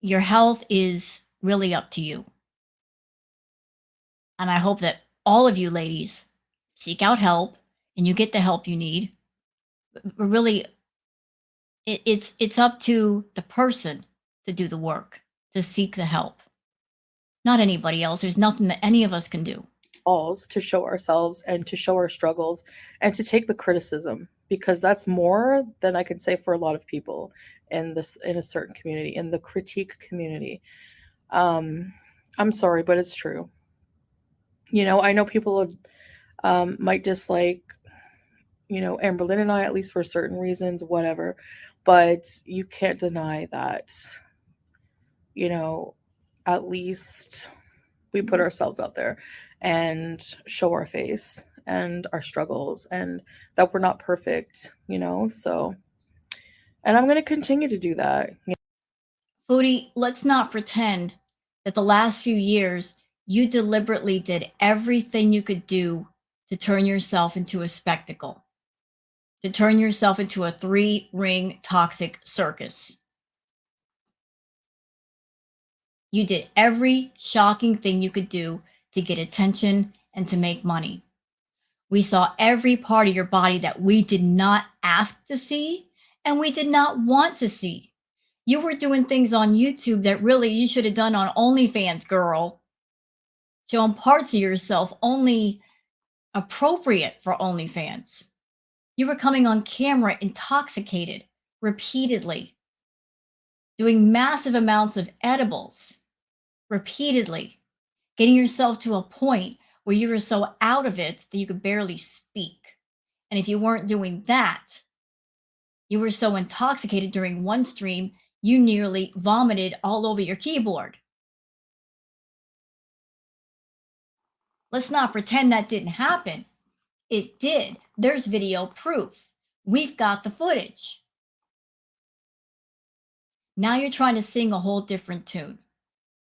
A: your health is really up to you. And I hope that all of you ladies seek out help and you get the help you need. But really, it's up to the person to do the work, to seek the help, not anybody else. There's nothing that any of us can do.
B: Walls to show ourselves and to show our struggles and to take the criticism, because that's more than I can say for a lot of people in this, in a certain community, in the critique community. um I'm sorry, but it's true. I know people might dislike, Amberlyn and I, at least for certain reasons, whatever. But you can't deny that, you know, at least we put ourselves out there and show our face and our struggles, and that we're not perfect. So, and I'm going to continue to do that.
A: Foodie, let's not pretend that the last few years you deliberately did everything you could do to turn yourself into a spectacle, to turn yourself into a three-ring toxic circus. You did every shocking thing you could do to get attention and to make money. We saw every part of your body that we did not ask to see and we did not want to see. You were doing things on YouTube that really you should have done on OnlyFans, girl. Showing parts of yourself only appropriate for OnlyFans. You were coming on camera intoxicated repeatedly, doing massive amounts of edibles repeatedly, getting yourself to a point where you were so out of it that you could barely speak. And if you weren't doing that, you were so intoxicated during one stream, you nearly vomited all over your keyboard. Let's not pretend that didn't happen. It did. There's video proof. We've got the footage. Now you're trying to sing a whole different tune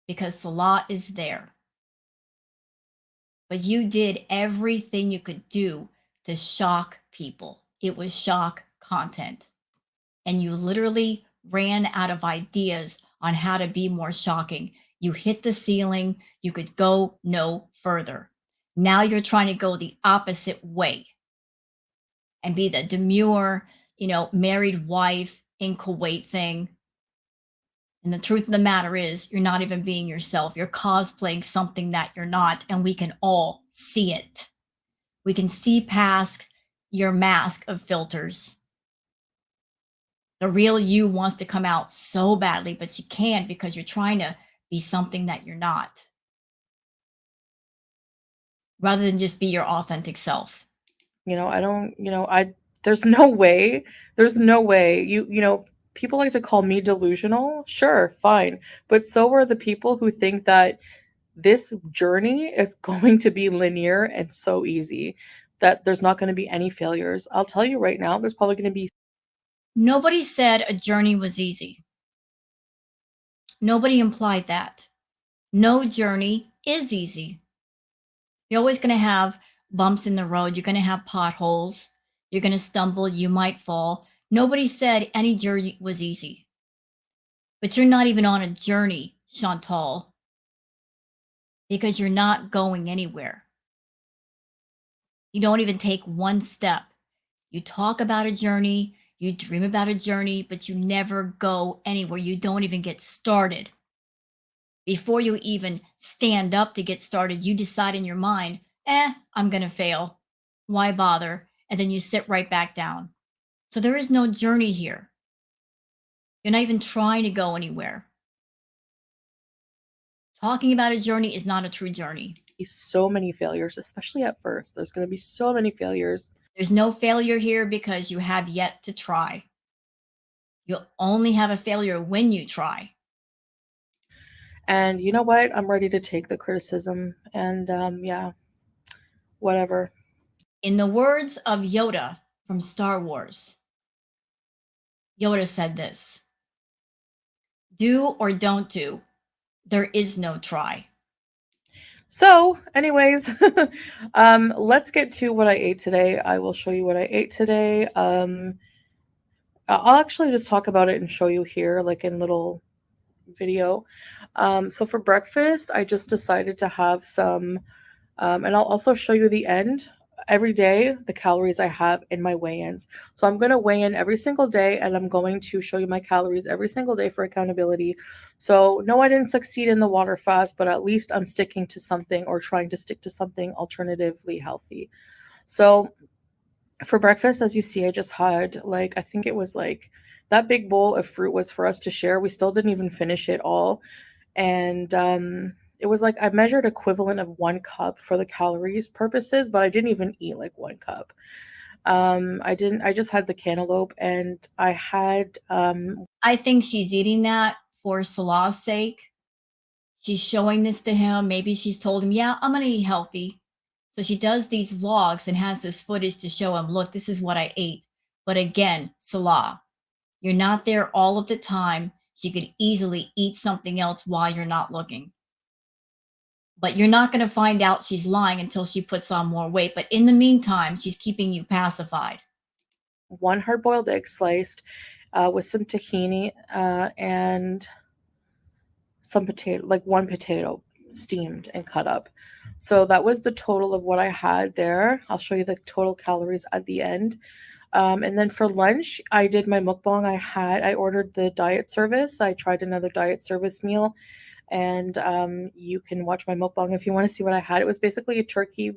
A: because the law is there. But you did everything you could do to shock people. It was shock content. And you literally ran out of ideas on how to be more shocking. You hit the ceiling. You could go no further. Now you're trying to go the opposite way and be the demure, married wife in Kuwait thing. And the truth of the matter is, you're not even being yourself. You're cosplaying something that you're not, and we can all see it. We can see past your mask of filters. The real you wants to come out so badly, but you can't because you're trying to be something that you're not, rather than just be your authentic self.
B: I don't, there's no way, people like to call me delusional. Sure, fine. But so are the people who think that this journey is going to be linear and so easy, that there's not going to be any failures. I'll tell you right now, there's probably going to be.
A: Nobody said a journey was easy. Nobody implied that. No journey is easy. You're always going to have bumps in the road. You're going to have potholes. You're going to stumble. You might fall. Nobody said any journey was easy. But you're not even on a journey, Chantal, because you're not going anywhere. You don't even take one step. You talk about a journey, you dream about a journey, but you never go anywhere. You don't even get started. Before you even stand up to get started, you decide in your mind, I'm going to fail. Why bother? And then you sit right back down. So there is no journey here. You're not even trying to go anywhere. Talking about a journey is not a true journey.
B: So many failures, especially at first. There's going to be so many failures.
A: There's no failure here because you have yet to try. You'll only have a failure when you try.
B: And you know what? I'm ready to take the criticism. And yeah, whatever.
A: In the words of Yoda from Star Wars, Yoda said this: do or don't do. There is no try.
B: So, anyways, let's get to what I ate today. I will show you what I ate today. I'll actually just talk about it and show you here, like in little video. So for breakfast, I just decided to have some, and I'll also show you the end every day, the calories I have in my weigh-ins. So I'm going to weigh in every single day and I'm going to show you my calories every single day for accountability. So no, I didn't succeed in the water fast, but at least I'm sticking to something or trying to stick to something alternatively healthy. So for breakfast, as you see, I just had like, I think it was like that big bowl of fruit was for us to share. We still didn't even finish it all. And it was like I measured equivalent of 1 cup for the calories purposes, but I didn't even eat like 1 cup. I didn't, I just had the cantaloupe and I had
A: I think she's eating that for Salah's sake. She's showing this to him. Maybe she's told him, yeah, I'm going to eat healthy. So she does these vlogs and has this footage to show him, look, this is what I ate. But again, Salah, you're not there all of the time. She could easily eat something else while you're not looking. But you're not going to find out she's lying until she puts on more weight. But in the meantime, she's keeping you pacified.
B: 1 hard-boiled egg sliced with some tahini and some potato, like 1 potato steamed and cut up. So that was the total of what I had there. I'll show you the total calories at the end. And then for lunch, I did my mukbang. I ordered the diet service. I tried another diet service meal, and you can watch my mukbang if you want to see what I had. It was basically a turkey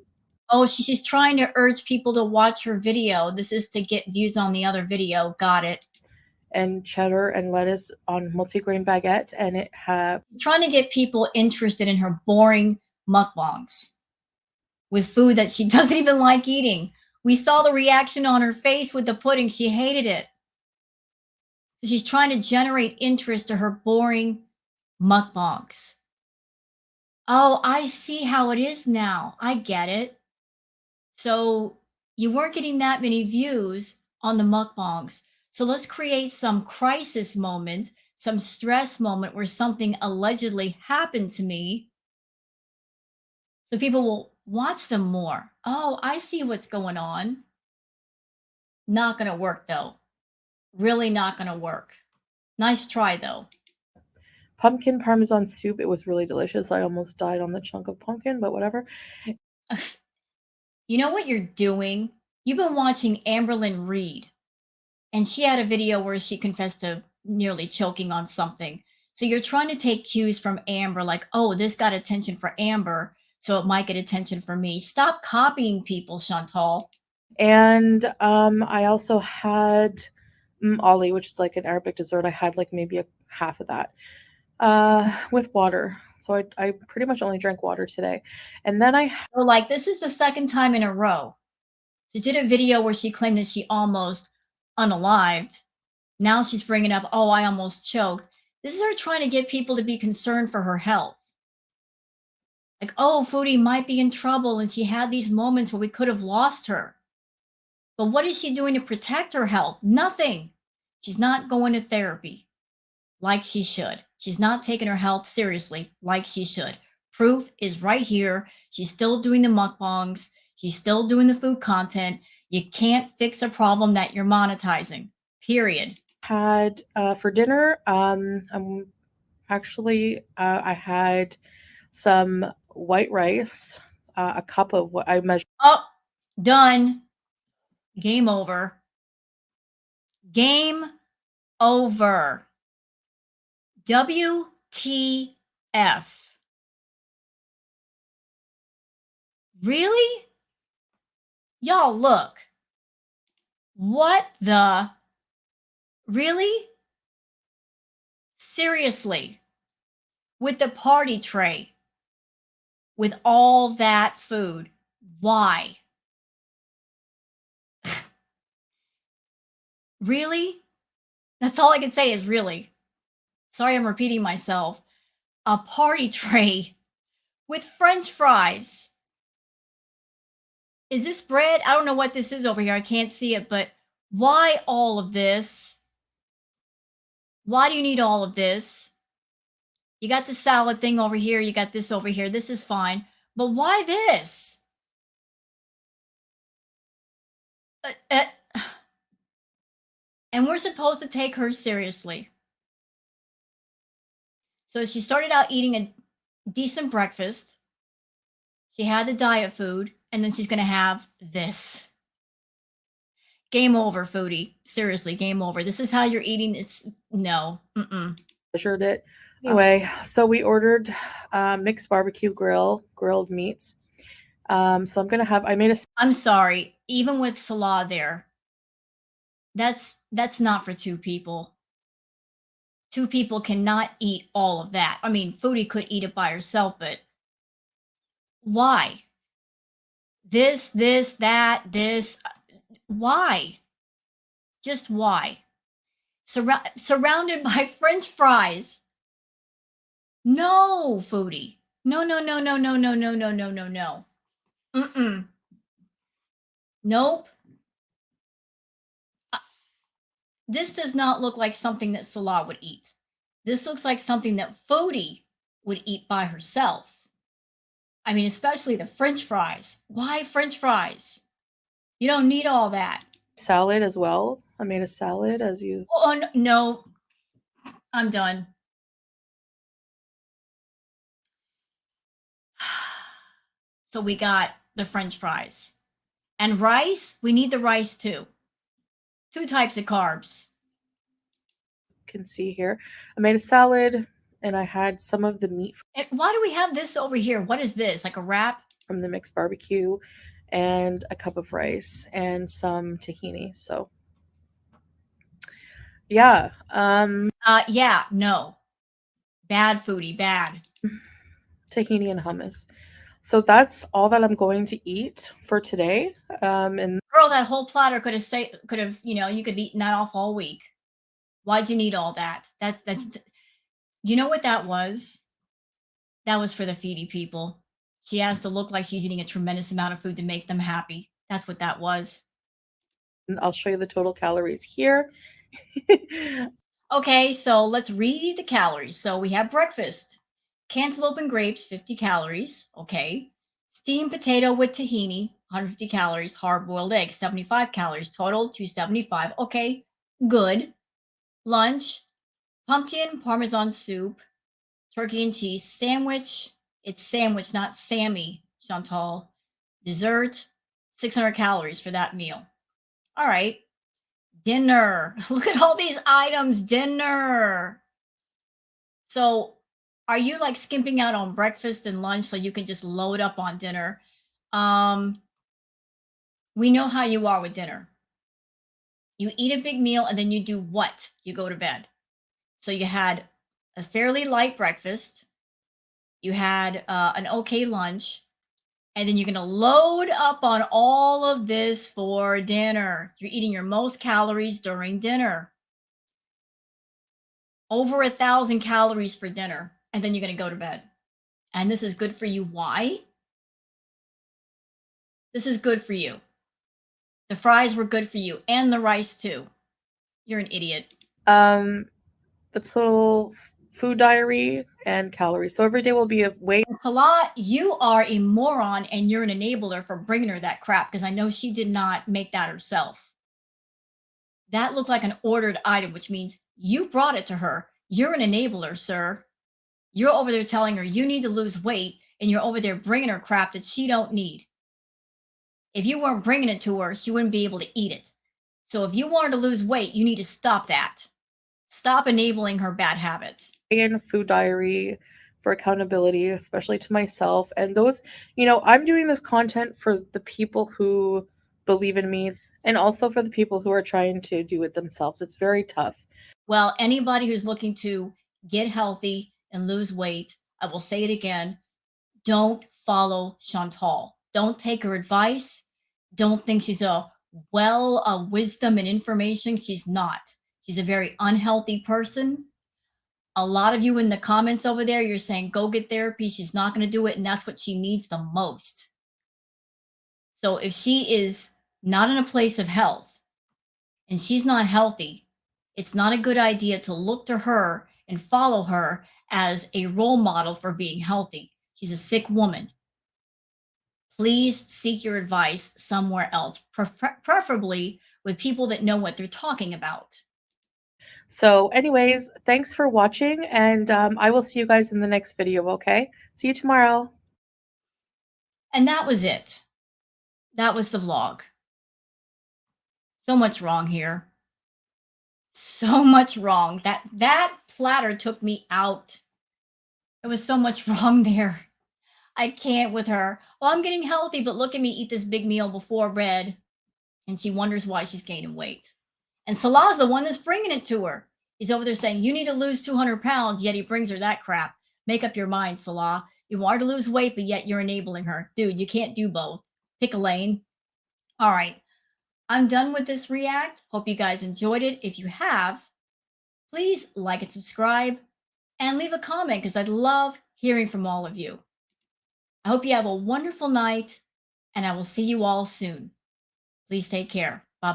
A: Oh, she's trying to urge people to watch her video. This is to get views on the other video. Got it.
B: and cheddar and lettuce on multigrain baguette, and it had
A: Trying to get people interested in her boring mukbangs with food that she doesn't even like eating. We saw the reaction on her face with the pudding. She hated it. She's trying to generate interest to her boring mukbangs. Oh, I see how it is now. I get it. So you weren't getting that many views on the mukbangs. So let's create some crisis moment, some stress moment where something allegedly happened to me so people will watch them more. Oh, I see what's going on. Not going to work though. Really not going to work. Nice try though.
B: pumpkin parmesan soup. It was really delicious. I almost died on the chunk of pumpkin, but whatever.
A: You know what you're doing? You've been watching Amberlyn Reed, and she had a video where she confessed to nearly choking on something. So you're trying to take cues from Amber, like, oh, this got attention for Amber, so it might get attention for me. Stop copying people, Chantal.
B: And I also had ollie, which is like an Arabic dessert. I had like maybe a half of that with water. So I pretty much only drank water today. And then
A: So, like, this is the second time in a row. She did a video where she claimed that she almost unalived. Now she's bringing up, oh, I almost choked. This is her trying to get people to be concerned for her health. Like, oh, Foodie might be in trouble. And she had these moments where we could have lost her. But what is she doing to protect her health? Nothing. She's not going to therapy like she should. She's not taking her health seriously like she should. Proof is right here. She's still doing the mukbangs. She's still doing the food content. You can't fix a problem that you're monetizing. Period.
B: had for dinner, I had some white rice, a cup of what I measured.
A: Oh, done. Game over. Game over. WTF. Really? Y'all, look. What the? Really? Seriously? With the party tray, with all that food. Why? Really? That's all I can say is really. Sorry, I'm repeating myself. A party tray with French fries. Is this bread? I don't know what this is over here. I can't see it, but why all of this? Why do you need all of this? You got the salad thing over here. You got this over here. This is fine. But why this? Uh, uh, and we're supposed to take her seriously. So she started out eating a decent breakfast. She had the diet food, and then she's going to have this. Game over, Foodie. Seriously, game over. This is how you're eating. It's no.
B: Measured it. Anyway, so we ordered mixed barbecue grilled meats. So I'm gonna have.
A: I'm sorry. Even with Salah there, that's not for two people. Two people cannot eat all of that. I mean, Foodie could eat it by herself, but why? This, that, this. Why? Just why? Surrounded by French fries. No, Foodie. No, no, no, no, no, no, no, no, no, no, no. Nope. This does not look like something that Salah would eat. This looks like something that Foodie would eat by herself. I mean, especially the French fries. Why French fries? You don't need all that.
B: Salad as well. I made a salad as you.
A: Oh, no. I'm done. So we got the French fries. And rice, we need the rice too. Two types of carbs.
B: Can see here. I made a salad and I had some of the meat.
A: And why do we have this over here? What is this? Like a wrap?
B: From the mixed barbecue and a cup of rice and some tahini. So yeah.
A: Yeah, no. Bad, Foodie, bad.
B: Tahini and hummus. So that's all that I'm going to eat for today. And
A: girl, that whole platter could have, you could have eaten that off all week. Why'd you need all that? That's you know what that was? That was for the Foodie people. She has to look like she's eating a tremendous amount of food to make them happy. That's what that was.
B: I'll show you the total calories here.
A: Okay, so let's read the calories. So we have breakfast. Cantaloupe and grapes, 50 calories. Okay. Steamed potato with tahini, 150 calories. Hard-boiled egg, 75 calories. Total, 275. Okay, good. Lunch, pumpkin parmesan soup, turkey and cheese sandwich. It's sandwich, not Sammy, Chantal. Dessert, 600 calories for that meal. All right. Dinner. Look at all these items. Dinner. So, are you like skimping out on breakfast and lunch so you can just load up on dinner? We know how you are with dinner. You eat a big meal and then you do what? You go to bed. So you had a fairly light breakfast. You had an okay lunch. And then you're going to load up on all of this for dinner. You're eating your most calories during dinner. Over 1,000 calories for dinner. And then you're going to go to bed. And this is good for you. Why? This is good for you. The fries were good for you. And the rice too. You're an idiot.
B: It's little food diary and calories. So every day will be a weight.
A: Salah, you are a moron and you're an enabler for bringing her that crap because I know she did not make that herself. That looked like an ordered item, which means you brought it to her. You're an enabler, sir. You're over there telling her you need to lose weight and you're over there bringing her crap that she don't need. If you weren't bringing it to her, she wouldn't be able to eat it. So if you want her to lose weight, you need to stop that. Stop enabling her bad habits.
B: And food diary for accountability, especially to myself. And those, I'm doing this content for the people who believe in me and also for the people who are trying to do it themselves. It's very tough.
A: Well, anybody who's looking to get healthy and lose weight, I will say it again, don't follow Chantal. Don't take her advice. Don't think she's a well of wisdom and information. She's not. She's a very unhealthy person. A lot of you in the comments over there, you're saying, go get therapy. She's not going to do it. And that's what she needs the most. So if she is not in a place of health and she's not healthy, It's not a good idea to look to her and follow her as a role model for being healthy. She's a sick woman. Please seek your advice somewhere else, preferably with people that know what they're talking about.
B: So, anyways, thanks for watching, and I will see you guys in the next video, okay? See you tomorrow.
A: And that was it. That was the vlog. So much wrong here. So much wrong. That platter took me out. There was so much wrong there. I can't with her. Well, I'm getting healthy, but look at me eat this big meal before bed. And she wonders why she's gaining weight. And Salah's the one that's bringing it to her. He's over there saying, you need to lose 200 pounds, yet he brings her that crap. Make up your mind, Salah. You want her to lose weight, but yet you're enabling her. Dude, you can't do both. Pick a lane. All right. I'm done with this react. Hope you guys enjoyed it. If you have, please like and subscribe and leave a comment because I'd love hearing from all of you. I hope you have a wonderful night and I will see you all soon. Please take care.